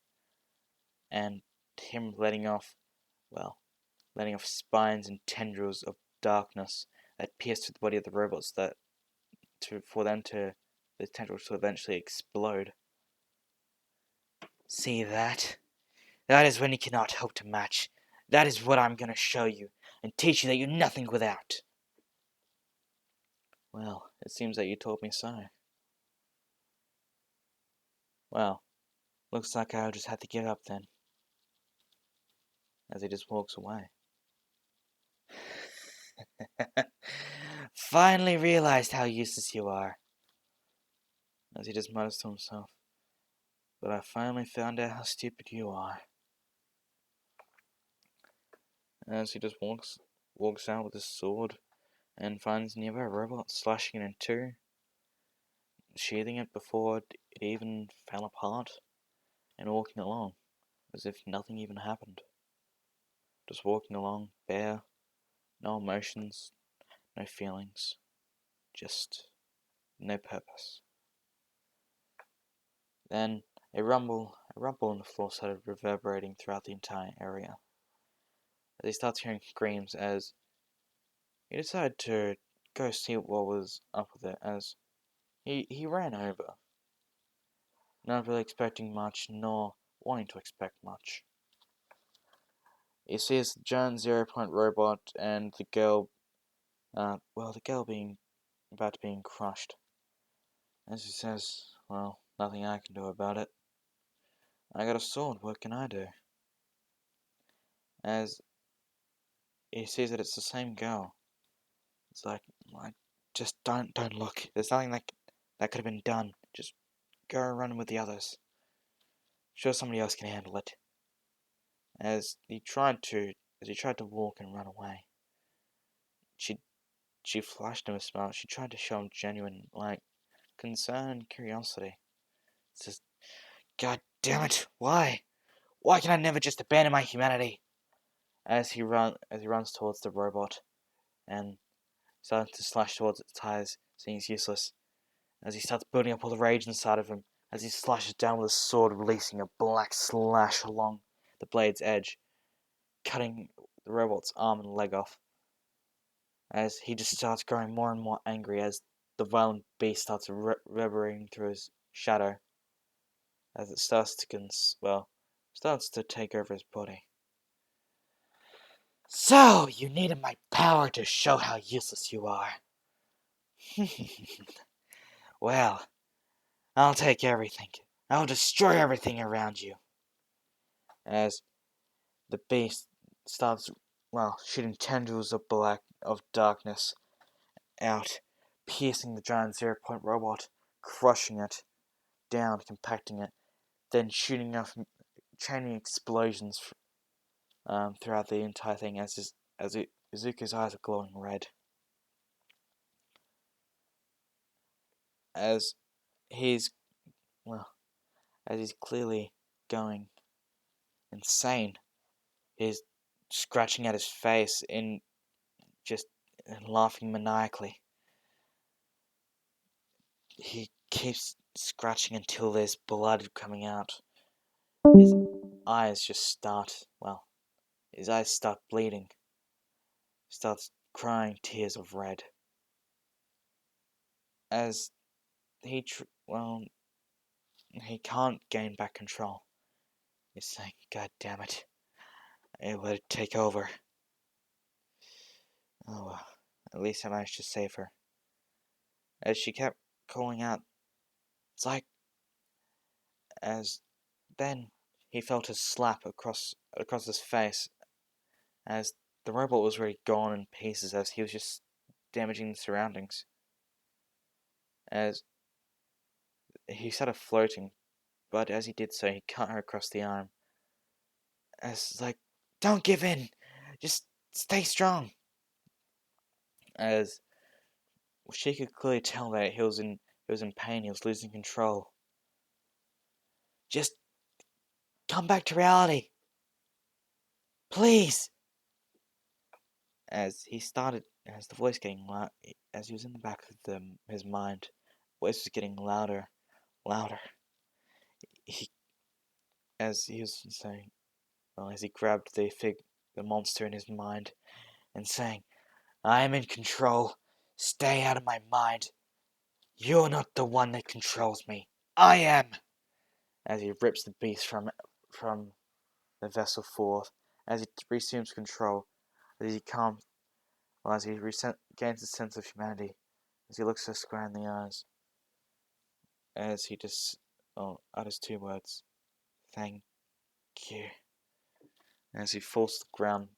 and him letting off spines and tendrils of darkness that pierced through the body of the robots, the tendrils to eventually explode. "See that? That is when you cannot hope to match. That is what I'm going to show you, and teach you that you're nothing without." "Well, it seems that you told me so." Well, Looks like I'll just have to give up then. As he just walks away. Finally realized how useless you are. As he just mutters to himself. But I finally found out how stupid you are. As he just walks out with his sword and finds nearby a robot, slashing it in two, sheathing it before it even fell apart, and walking along as if nothing even happened. Just walking along, bare, no emotions, no feelings, just no purpose. Then a rumble in the floor started reverberating throughout the entire area. As he starts hearing screams, as he decided to go see what was up with it, as he ran over, not really expecting much, nor wanting to expect much. He sees the giant 0-point robot and the girl, the girl being about to being crushed. As he says, well, nothing I can do about it. I got a sword, what can I do? As he sees that it's the same girl. It's like just don't look. There's nothing that could have been done. Just go run with the others. Sure somebody else can handle it. As he tried to walk and run away, she flashed him a smile. She tried to show him genuine concern and curiosity. It's just, God damn it, why? Why can I never just abandon my humanity? As he runs towards the robot and starts to slash towards its tires, seeing it's useless. As he starts building up all the rage inside of him, as he slashes down with his sword, releasing a black slash along the blade's edge, cutting the robot's arm and leg off. As he just starts growing more and more angry as the violent beast starts reverberating through his shadow, as it starts to take over his body. So, you needed my power to show how useless you are. Well, I'll take everything. I'll destroy everything around you. As the beast starts, shooting tendrils of darkness out, piercing the giant 0-point robot, crushing it down, compacting it, then shooting off chaining explosions throughout the entire thing as Izuku's eyes are glowing red. As he's clearly going insane. He's scratching at his face and laughing maniacally. He keeps scratching until there's blood coming out. His eyes start bleeding. Starts crying tears of red. As he can't gain back control. He's saying, God damn it. I let it take over. Oh well, at least I managed to save her. As she kept calling out, it's like, as then he felt a slap across his face, as the robot was already gone in pieces, as he was just damaging the surroundings. As he started floating, but as he did so, he cut her across the arm. As don't give in, just stay strong. As she could clearly tell that he was in pain, he was losing control. Just come back to reality, please. As the voice getting loud, as he was in the back of his mind, the voice was getting louder. As he was saying, as he grabbed the monster in his mind, and saying, I am in control. Stay out of my mind. You're not the one that controls me. I am. As he rips the beast from the vessel forth, as he resumes control, as he gains a sense of humanity, as he looks her square in the eyes, as he just utters two words, Thank you. As he falls to the ground,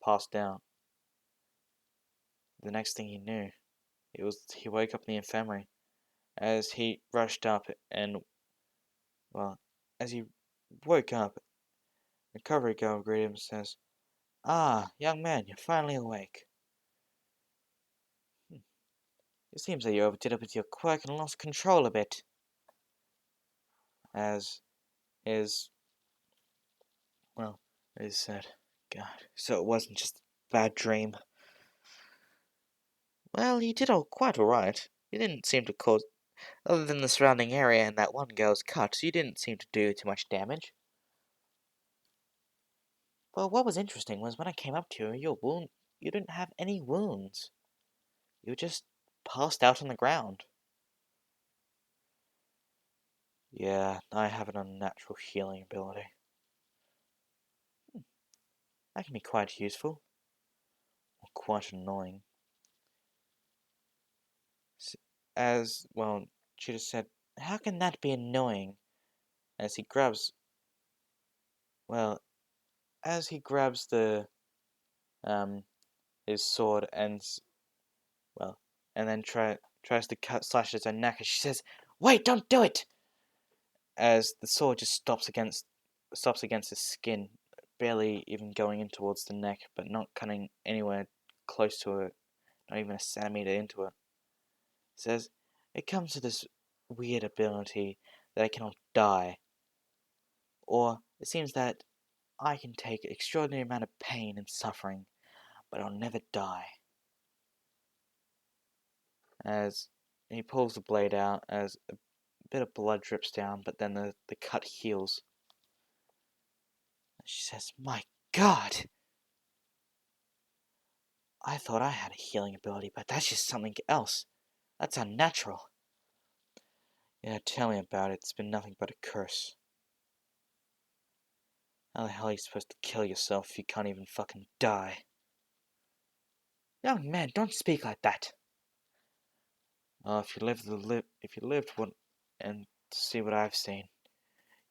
passed out. The next thing he knew, he woke up in the infirmary. As he rushed up and, well, as he woke up, the recovery girl greeted him and says, "Ah, young man, you're finally awake. It seems that you overdid it with your quirk and lost control a bit." As is, well, is said, God, so it wasn't just a bad dream. Well, you did quite alright. You didn't seem to cause, other than the surrounding area and that one girl's cut, you didn't seem to do too much damage. Well, what was interesting was when I came up to you, you didn't have any wounds. You were just passed out on the ground. Yeah, I have an unnatural healing ability. That can be quite useful. Or quite annoying. As, well, she just said, "How can that be annoying?" As he grabs, well, as he grabs his sword and, well, and then tries to slash his own neck, and she says, "Wait, don't do it!" As the sword just stops against his skin, barely even going in towards the neck, but not cutting anywhere close to it, not even a centimeter into it. It says, "It comes to this weird ability that I cannot die. Or it seems that I can take an extraordinary amount of pain and suffering, but I'll never die." As he pulls the blade out, as a bit of blood drips down, but then the cut heals. She says, "My God! I thought I had a healing ability, but that's just something else. That's unnatural." "Yeah, tell me about it. It's been nothing but a curse. How the hell are you supposed to kill yourself if you can't even fucking die?" "Young man, don't speak like that." "Oh, if you lived one and to see what I've seen,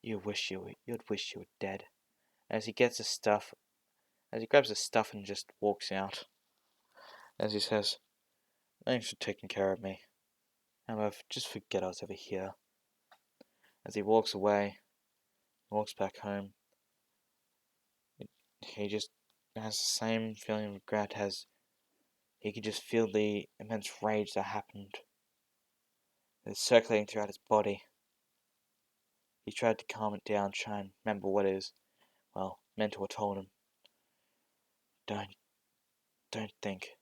you'd wish you were dead." As he grabs his stuff and just walks out. As he says, "Thanks for taking care of me. However, just forget I was ever here." As he walks away, walks back home, he just has the same feeling of regret as he could just feel the immense rage that happened. It's circulating throughout his body. He tried to calm it down, try and remember what his, well, mentor told him. Don't think.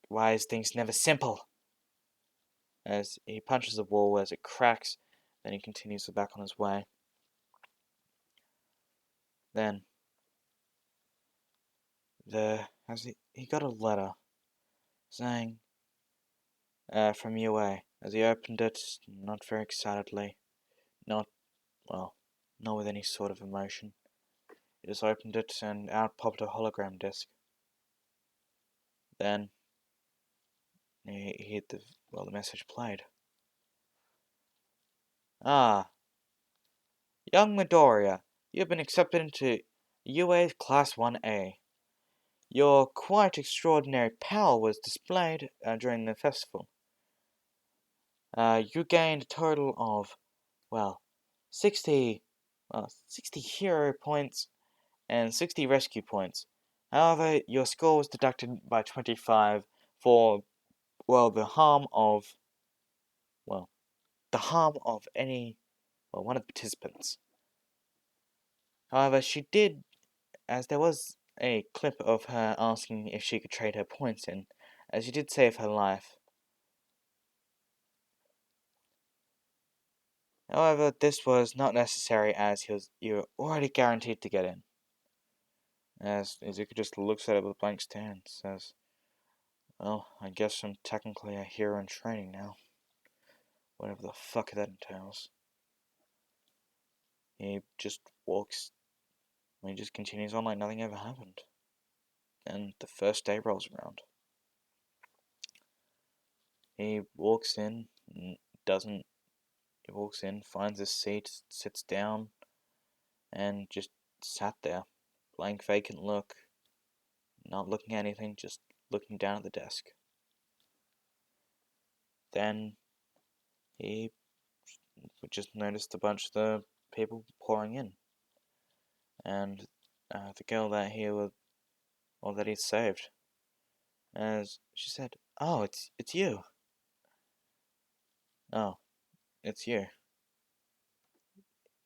Why is things never simple?" As he punches the wall as it cracks, then he continues back on his way. Then, he got a letter saying, from UA. As he opened it, not very excitedly, not, well, not with any sort of emotion. He just opened it and out popped a hologram disc. Then, he hit the message played. "Ah, young Midoriya, you have been accepted into UA Class 1A. Your quite extraordinary power was displayed during the festival. You gained a total of, well, 60, 60 hero points and 60 rescue points. However, your score was deducted by 25 for, the harm of, one of the participants. However, she did, as there was a clip of her asking if she could trade her points in, as she did save her life. However, this was not necessary as you were already guaranteed to get in." As Izuku just looks at it with a blank stare and says, "Well, I guess I'm technically a hero in training now. Whatever the fuck that entails." He just continues on like nothing ever happened. And the first day rolls around. He walks in, doesn't. He walks in, finds his seat, sits down, and just sat there. Blank, vacant look. Not looking at anything, just looking down at the desk. Then he just noticed a bunch of the people pouring in. And the girl that he was, or that he saved. As she said, "Oh, it's you. Oh, it's you.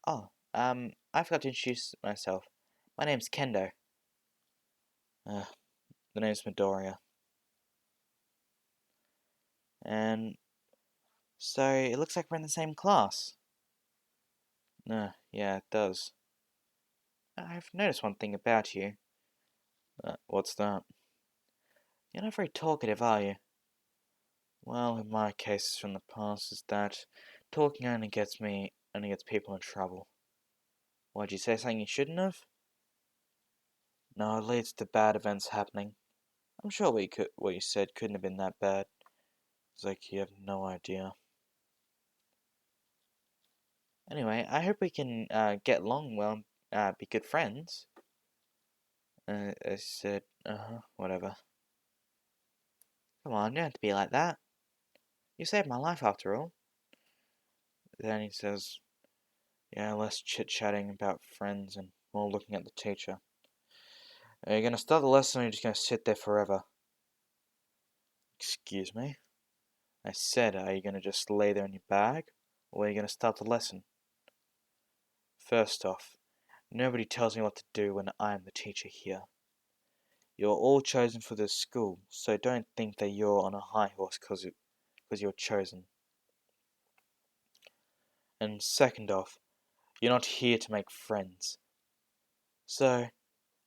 Oh, I forgot to introduce myself. My name's Kendo. Uh, the name's Midoriya. And so it looks like we're in the same class." Yeah, it does. I've noticed one thing about you. What's that? You're not very talkative, are you? Well, in my cases from the past is that talking only gets people in trouble. Why'd you say something you shouldn't have? No, it leads to bad events happening. I'm sure what you said couldn't have been that bad. It's like you have no idea. Anyway, I hope we can get along well, be good friends. I said, whatever. Come on, you don't have to be like that. You saved my life after all. Then he says, yeah, less chit-chatting about friends and more looking at the teacher. Are you gonna start the lesson or are you just gonna sit there forever? Excuse me? I said, are you gonna just lay there in your bag? Or are you gonna start the lesson? First off, nobody tells me what to do when I'm the teacher here. You're all chosen for this school, so don't think that you're on a high horse because you're chosen. And second off, you're not here to make friends. So,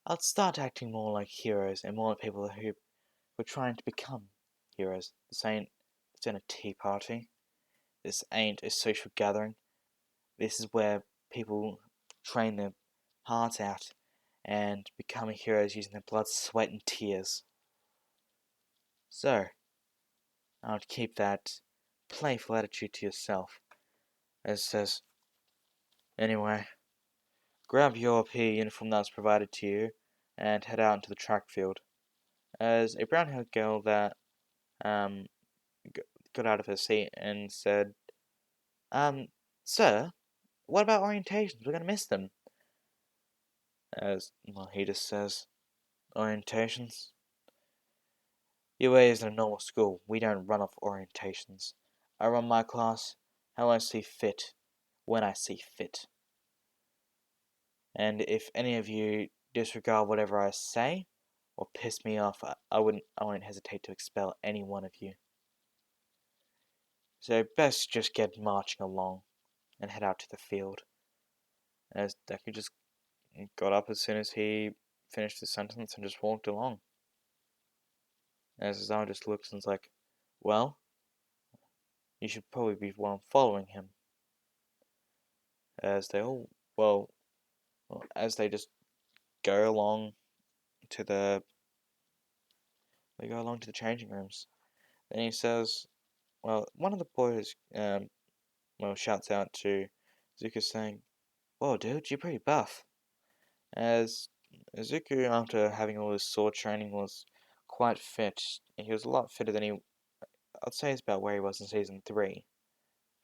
I'll start acting more like heroes and more like people who are trying to become heroes. This ain't a tea party. This ain't a social gathering. This is where people train their hearts out and become heroes using their blood, sweat, and tears. So, I would keep that playful attitude to yourself. As it says, anyway, grab your PE uniform that was provided to you and head out into the track field. As a brown-haired girl that um, got out of her seat and said, sir, what about orientations? We're going to miss them. As, well, he just says, orientations? UA isn't a normal school. We don't run off orientations. I run my class how I see fit, when I see fit. And if any of you disregard whatever I say or piss me off, I wouldn't hesitate to expel any one of you. So best just get marching along and head out to the field. As Deku just got up as soon as he finished his sentence and just walked along. As Zawa just looks and is like, well, you should probably be one following him. As they all, well, as they just go along to the, they go along to the changing rooms. Then he says, well, one of the boys, shouts out to Zuko saying, whoa, dude, you're pretty buff. As Zuko, after having all his sword training, was quite fit. He was a lot fitter than I'd say it's about where he was in Season 3. He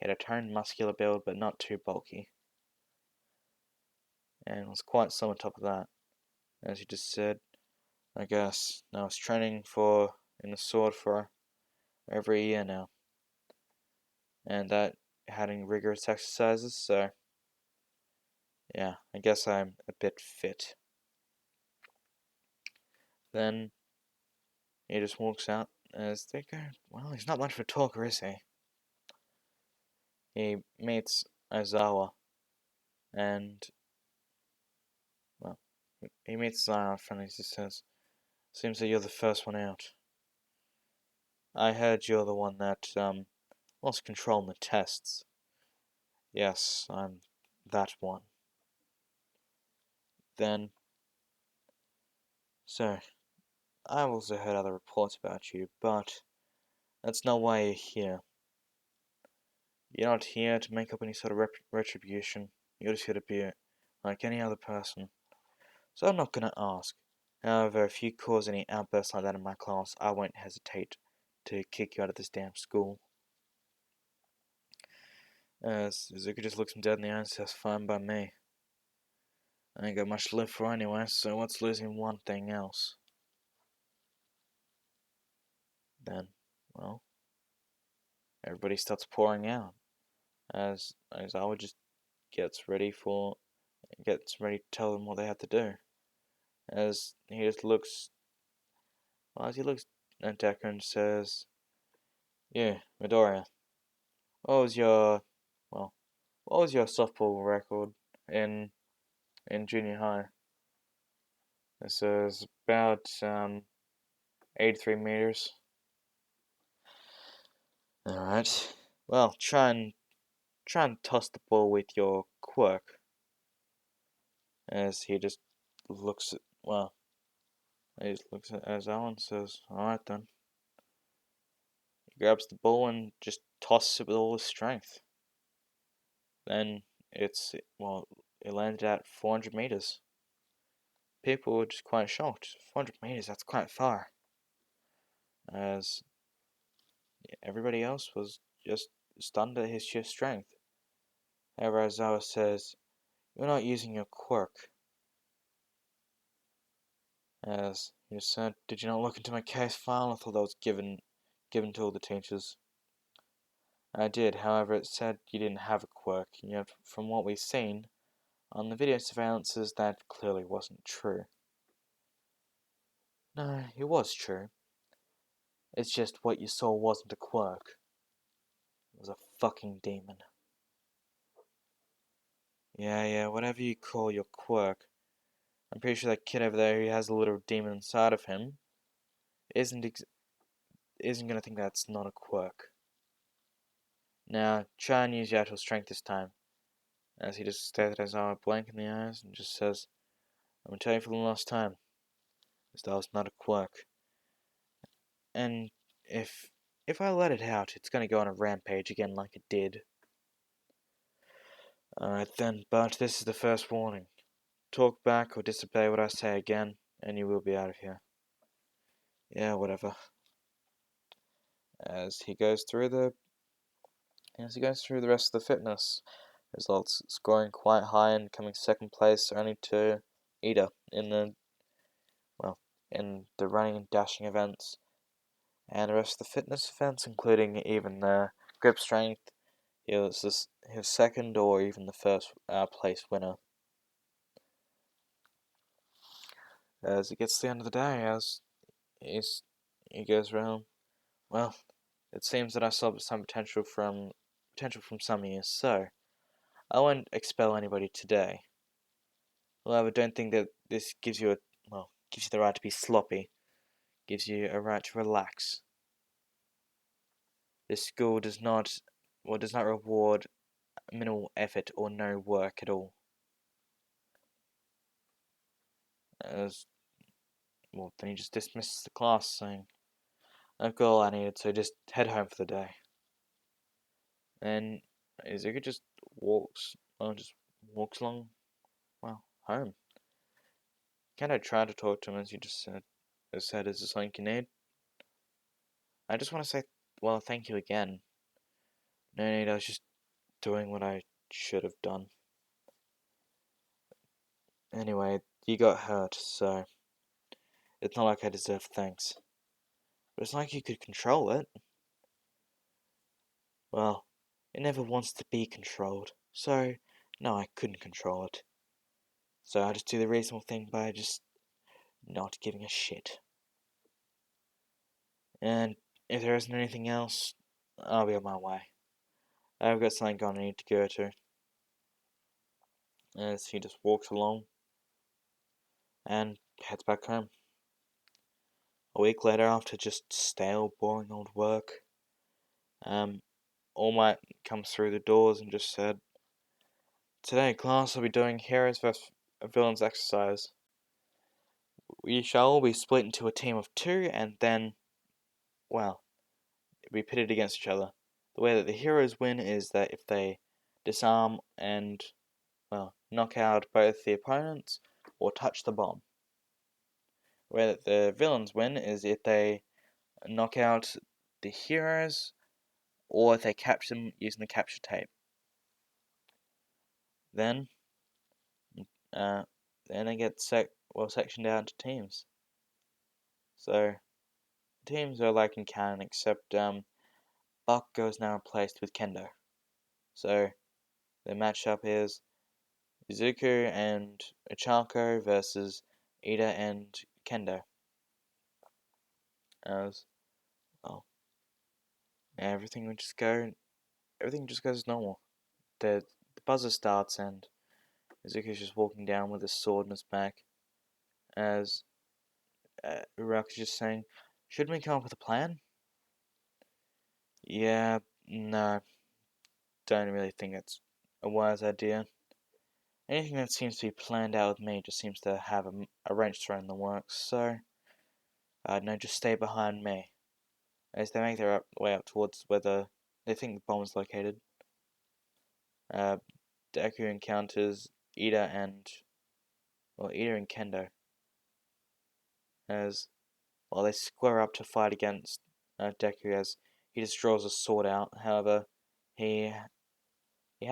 had a toned, muscular build, but not too bulky. And was quite some on top of that. As he just said, I guess. Now I was training in the sword for over a year now. And that having rigorous exercises, so yeah, I guess I'm a bit fit. Then he just walks out as they go, well, he's not much of a talker, is he? He meets Aizawa, and, well, he meets Aizawa and he just says, seems that you're the first one out. I heard you're the one that, lost control in the tests. Yes, I'm that one. Then, so, I've also heard other reports about you, but that's not why you're here. You're not here to make up any sort of retribution. You're just here to be like any other person. So I'm not gonna ask. However, if you cause any outbursts like that in my class, I won't hesitate to kick you out of this damn school. Zuko just looks him dead in the eye and says, fine by me. I ain't got much to live for anyway, so what's losing one thing else? Then, well, everybody starts pouring out as Aizawa just gets ready to tell them what they have to do. As he looks at Deku and says, "Yeah, Midoriya, what was your well, what was your softball record in junior high?" It says about 83 meters. All right. Well, try and toss the ball with your quirk. As he just looks at Aizawa and says, "All right then." He grabs the ball and just tosses it with all his strength. Then it landed at 400 meters. People were just quite shocked. 400 meters, that's quite far. As everybody else was just stunned at his sheer strength. However, Aizawa says, "You're not using your quirk." As he said, "Did you not look into my case file? I thought that was given to all the teachers." "I did, however it said you didn't have a quirk, yet from what we've seen on the video surveillances that clearly wasn't true." "No, it was true. It's just what you saw wasn't a quirk. It was a fucking demon." Yeah, whatever you call your quirk. I'm pretty sure that kid over there who has a little demon inside of him isn't gonna think that's not a quirk. Now, try and use your actual strength this time." As he just stares at Aizawa blank in the eyes and just says, "I'm gonna tell you for the last time, this was not a quirk. And if I let it out, it's gonna go on a rampage again like it did." "Alright then, but this is the first warning. Talk back or disobey what I say again, and you will be out of here." "Yeah, whatever." As he goes through the rest of the fitness results, scoring quite high and coming second place only to Ida in the running and dashing events, and the rest of the fitness events, including even the grip strength. He was second or even the first place winner. As it gets to the end of the day, as he goes around, "Well, it seems that I saw some potential from some of you, so I won't expel anybody today. However, don't think that this gives you the right to be sloppy. Gives you a right to relax. This school does not reward minimal effort or no work at all." As then he just dismisses the class, saying, "I've got all I needed, so just head home for the day." And Izuku just walks along, home. Kendo tried to talk to him, as you just said. "Is there something you need?" "I just want to say, well, thank you again." "No need, I was just doing what I should have done. Anyway, you got hurt, so it's not like I deserve thanks. But it's like you could control it." "Well, it never wants to be controlled, so no, I couldn't control it. So I just do the reasonable thing by just not giving a shit. And if there isn't anything else, I'll be on my way. I've got something I need to go to." As he just walks along and heads back home. A week later, after just stale, boring old work, All Might comes through the doors and just said, "Today, class, I'll be doing heroes vs. villains exercise. We shall all be split into a team of two and then, be pitted against each other. the way that the heroes win is that if they disarm and, well, knock out both the opponents or touch the bomb. The way that the villains win is if they knock out the heroes or if they capture them using the capture tape. Then, they get sectioned out into teams. So, teams are like in canon, except Buck goes now replaced with Kendo. So, the matchup is Izuku and Ochako versus Ida and Kendo. As well, everything just goes normal. The buzzer starts and Izuku's just walking down with his sword in his back. As Uraku's just saying, "Shouldn't we come up with a plan?" Yeah, no, don't really think it's a wise idea. Anything that seems to be planned out with me just seems to have a wrench thrown in the works, so no, just stay behind me. As they make their way up towards where they think the bomb is located, uh, Deku encounters Ida and Kendo as they square up to fight against Deku as he just draws a sword out. However, he he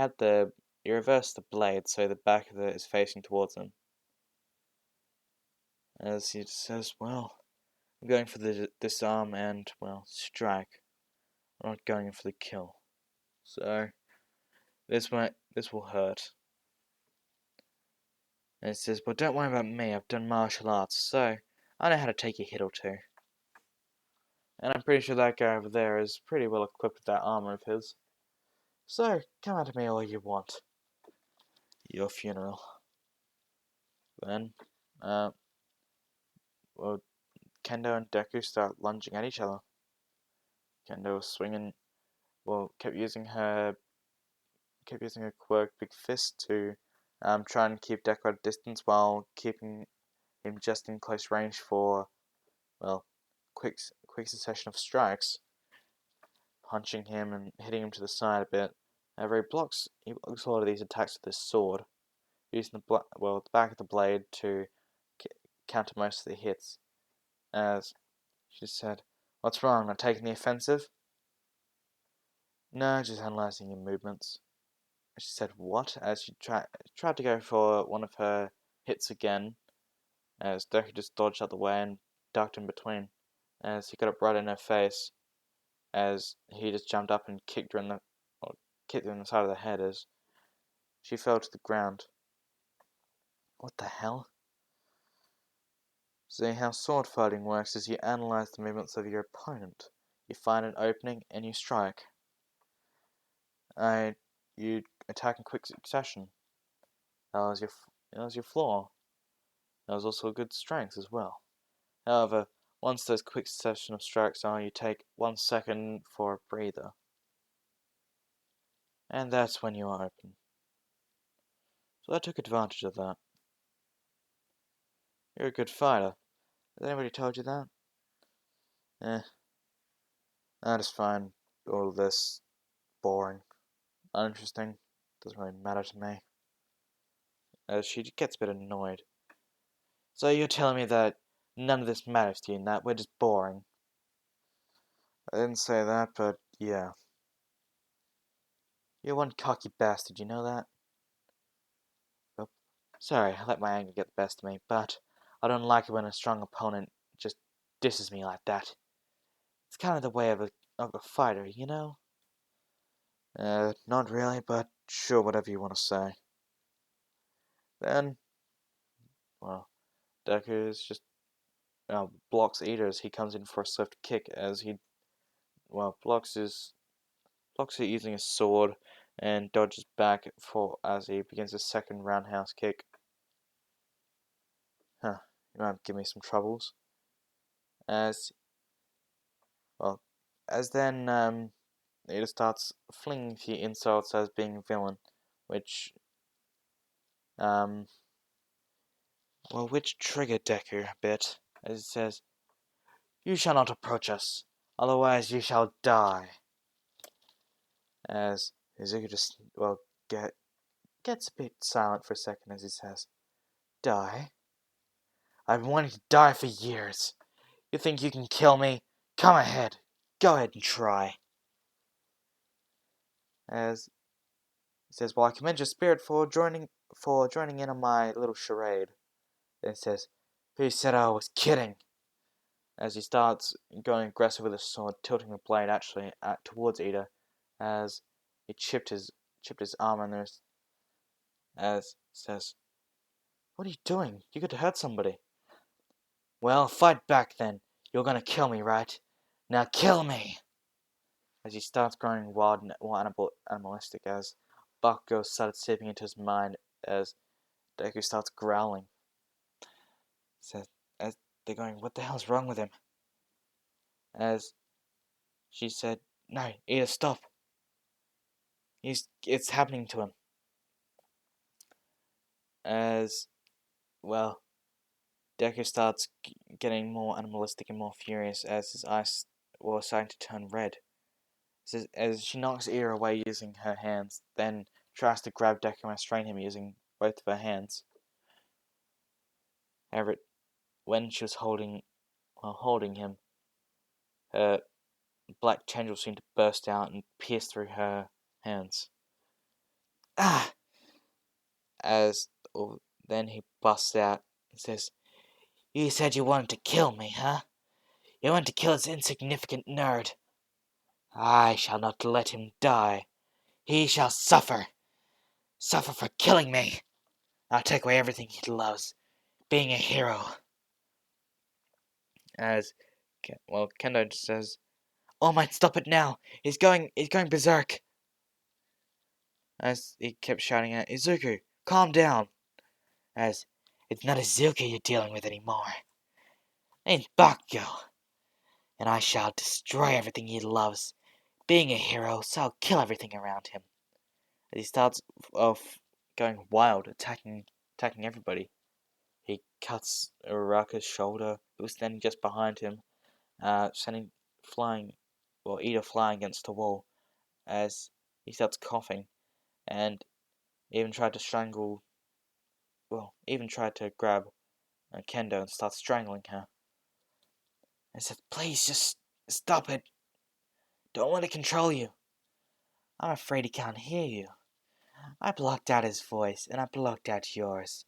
reversed the blade so the back of it is facing towards him. As he just says, "Well, I'm going for the disarm and strike. I'm not going for the kill. So this will hurt." And it says, "But don't worry about me. I've done martial arts, so I know how to take a hit or two." And I'm pretty sure that guy over there is pretty well equipped with that armor of his. So come at me all you want. Your funeral. Then, well, Kendo and Deku start lunging at each other. Kendo was swinging, kept using her quirk, Big Fist, to try and keep Deku at a distance while keeping him just in close range for, quick succession of strikes, punching him and hitting him to the side a bit. However, he blocks a lot of these attacks with his sword, using the back of the blade to counter most of the hits. As she said, "What's wrong? Not taking the offensive?" "No, just analyzing your movements." She said, "What?" As she tried to go for one of her hits again, as Deku just dodged out the way and ducked in between, as he got it right in her face, as he just jumped up and kicked her in the side of the head as she fell to the ground. What the hell? See, how sword fighting works is you analyze the movements of your opponent. You find an opening and you strike. You attack in quick succession. That was your flaw. That was also a good strength as well. However, once those quick succession of strikes are, you take 1 second for a breather. And that's when you are open. So I took advantage of that. You're a good fighter. Has anybody told you that? I just find all of this boring, uninteresting. Doesn't really matter to me. As she gets a bit annoyed. "So you're telling me that none of this matters to you and that we're just boring?" "I didn't say that, but yeah. You're one cocky bastard, you know that?" "Oh, sorry, I let my anger get the best of me, but I don't like it when a strong opponent just disses me like that. It's kind of the way of a fighter, you know?" Not really, but sure, whatever you want to say." Then, Deku is just blocks Ida as he comes in for a swift kick as he blocks it using his sword and dodges back as he begins his second roundhouse kick. You might give me some troubles. As then Ida starts flinging a few insults as being a villain, which triggered Deku a bit, as it says, "You shall not approach us, otherwise you shall die." As Izuku just, gets a bit silent for a second as he says, Die? I've been wanting to die for years. You think you can kill me? Come ahead. Go ahead and try. As he says, well, I commend your spirit for joining in on my little charade. Then he says, who said I was kidding? As he starts going aggressive with his sword, tilting the blade actually towards Ida, as he chipped his arm on there, as he says, what are you doing? You could hurt somebody. Well, fight back then. You're gonna kill me, right? Now kill me! As he starts growing wild and more animalistic, as Bakugo started seeping into his mind, as Deku starts growling. Says, as they're going, what the hell's wrong with him? As she said, no, Ida, stop. It's happening to him. As, well, Deku starts getting more animalistic and more furious as his eyes were starting to turn red. As she knocks Ida away using her hands, then tries to grab Deku and restrain him using both of her hands. However, when she was holding him, her black tendrils seemed to burst out and pierce through her hands. Ah! Then he busts out and says, you said you wanted to kill me, huh? You wanted to kill this insignificant nerd. I shall not let him die. He shall suffer. Suffer for killing me. I'll take away everything he loves. Being a hero. As, Kendo just says, All Might, stop it now. He's going berserk. As he kept shouting out, Izuku, calm down. As, it's not Izuku you're dealing with anymore. It's Bakugo. And I shall destroy everything he loves. Being a hero, so I'll kill everything around him. As he starts going wild, attacking everybody. He cuts Uraraka's shoulder, who was standing just behind him, sending Ida flying against the wall as he starts coughing, and even tried to grab Kendo and start strangling her. I said, please, just stop it. Don't let it control you. I'm afraid he can't hear you. I blocked out his voice, and I blocked out yours.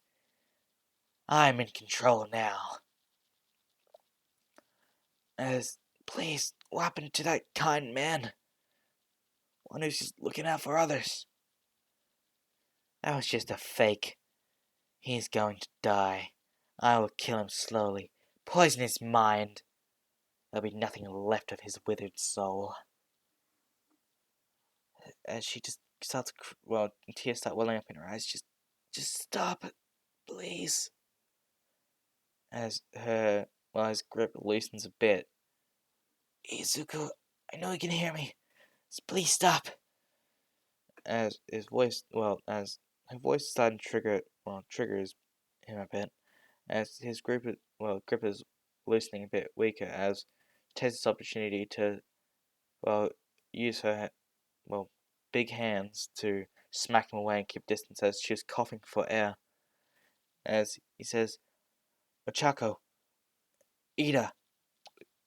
I'm in control now. Please, what happened to that kind man? One who's just looking out for others. That was just a fake. He's going to die. I will kill him slowly, poison his mind. There'll be nothing left of his withered soul. As she just starts, tears start welling up in her eyes. Just stop it, please. As his grip loosens a bit. Izuku, I know you can hear me. Just please stop. As her voice started to triggers him a bit. As his grip is loosening a bit weaker. As she takes this opportunity to use her big hands to smack him away and keep distance as she was coughing for air. As he says, Ochako, Ida,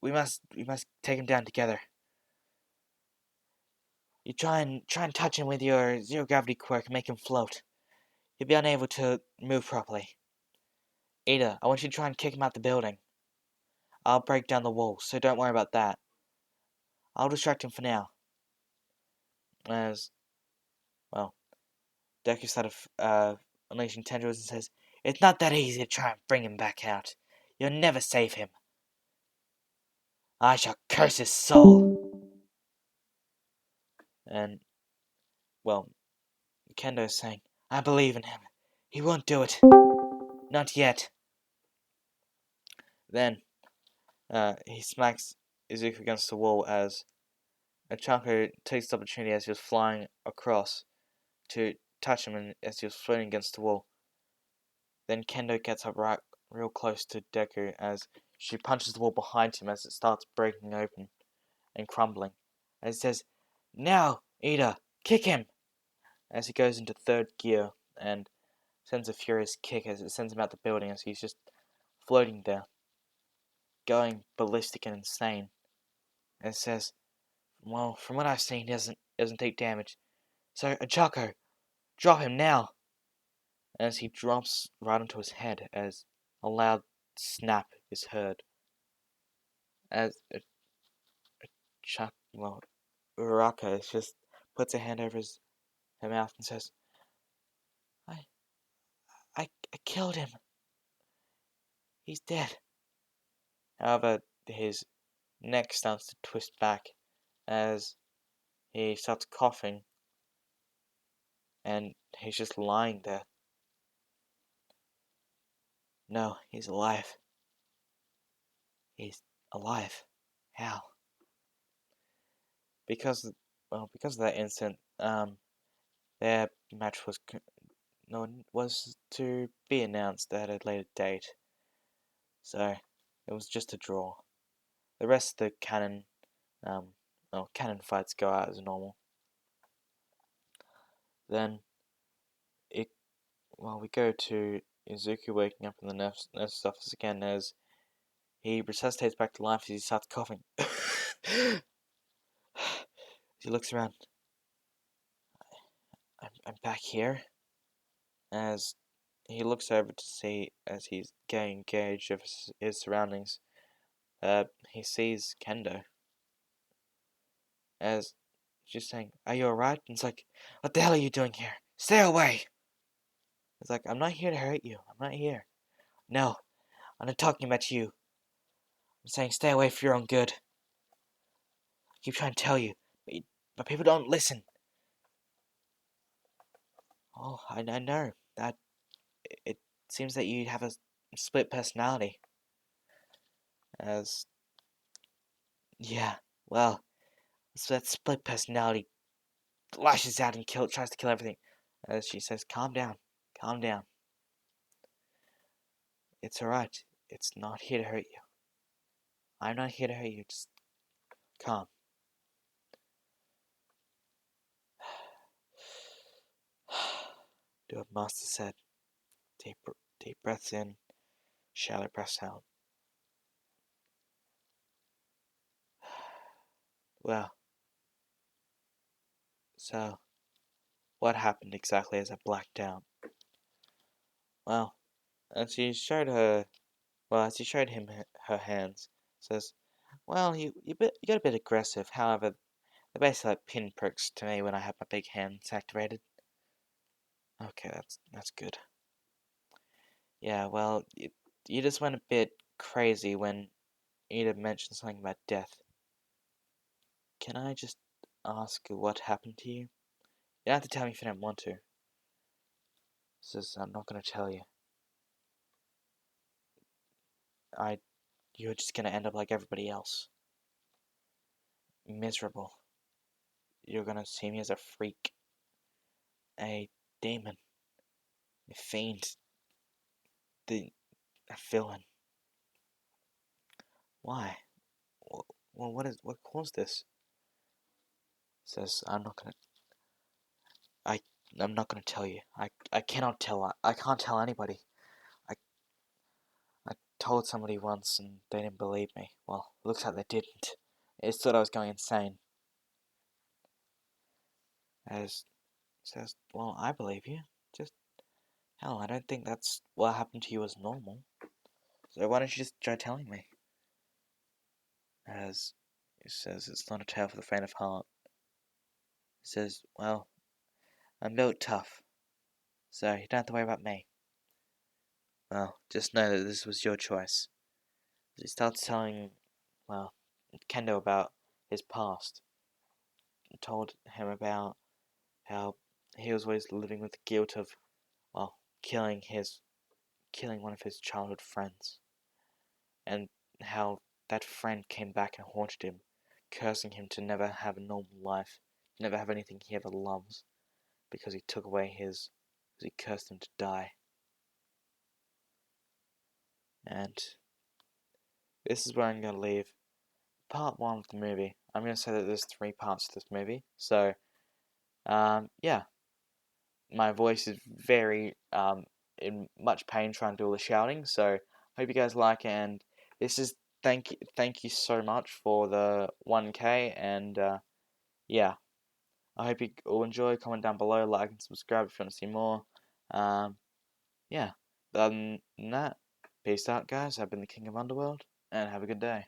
we must take him down together. You try and touch him with your zero gravity quirk and make him float. He'll be unable to move properly. Ida, I want you to try and kick him out the building. I'll break down the wall, so don't worry about that. I'll distract him for now. As Deku started unleashing tendrils and says, it's not that easy to try and bring him back out. You'll never save him. I shall curse his soul. And, Kendo is saying, I believe in him. He won't do it. Not yet. Then, he smacks Izuku against the wall as Ochako takes the opportunity as he was flying across to touch him and as he was floating against the wall. Then Kendo gets up real close to Deku as she punches the wall behind him as it starts breaking open and crumbling. And it says, now, Ida, kick him! As he goes into third gear and sends a furious kick as it sends him out the building as he's just floating there, going ballistic and insane. And says, well, from what I've seen, he doesn't take damage. So, Ochako, drop him now! As he drops right onto his head as a loud snap is heard. As Uraka just puts a hand over her mouth and says, I, I killed him. He's dead. However, his neck starts to twist back as he starts coughing and he's just lying there. No, he's alive. He's alive. How? Because of that incident, their match was to be announced at a later date. So it was just a draw. The rest of the canon fights go out as normal. Then we go to Izuku waking up in the nurse's office again as he resuscitates back to life as he starts coughing. He looks around. I'm back here. As he looks over to see, as he's getting engaged of his surroundings, he sees Kendo. As she's saying, are you alright? And it's like, what the hell are you doing here? Stay away! It's like, I'm not here to hurt you. I'm not here. No, I'm not talking about you. I'm saying stay away for your own good. I keep trying to tell you, but people don't listen. Oh, I know. That it seems that you have a split personality. Yeah, well, so that split personality lashes out and tries to kill everything. As she says, calm down. It's alright. It's not here to hurt you. I'm not here to hurt you. Just calm. Do what Master said. Deep breaths in, shallow breaths out. Well, so what happened exactly as I blacked out? Well, as she showed him her hands, says, well, you got a bit aggressive. However, they're basically like pinpricks to me when I have my big hands activated. Okay, that's good. Yeah, well, you just went a bit crazy when Ida mentioned something about death. Can I just ask what happened to you? You don't have to tell me if you don't want to. Says, I'm not gonna tell you. You're just gonna end up like everybody else. Miserable. You're gonna see me as a freak. A demon. A fiend. A villain. Why? Well, what caused this? Says, I'm not gonna tell you. I cannot tell. I can't tell anybody. I I told somebody once and they didn't believe me. Well, it looks like they didn't. They just thought I was going insane. As says, well, I believe you. Just hell, I don't think that's what happened to you was normal. So why don't you just try telling me? As he says, it's not a tale for the faint of heart. He says, well, I'm built tough, so you don't have to worry about me. Well, just know that this was your choice. He starts telling, well, Kendo about his past. He told him about how he was always living with the guilt of, well, killing one of his childhood friends. And how that friend came back and haunted him, cursing him to never have a normal life, never have anything he ever loves, because he cursed him to die. And this is where I'm going to leave part one of the movie. I'm going to say that there's 3 parts to this movie, so Yeah, my voice is very in much pain trying to do all the shouting. So hope you guys like it. And this is thank you so much for the 1K. And yeah, I hope you all enjoy. Comment down below, like and subscribe if you want to see more. Um, yeah. Other than that, peace out, guys. I've been the King of Underworld, and have a good day.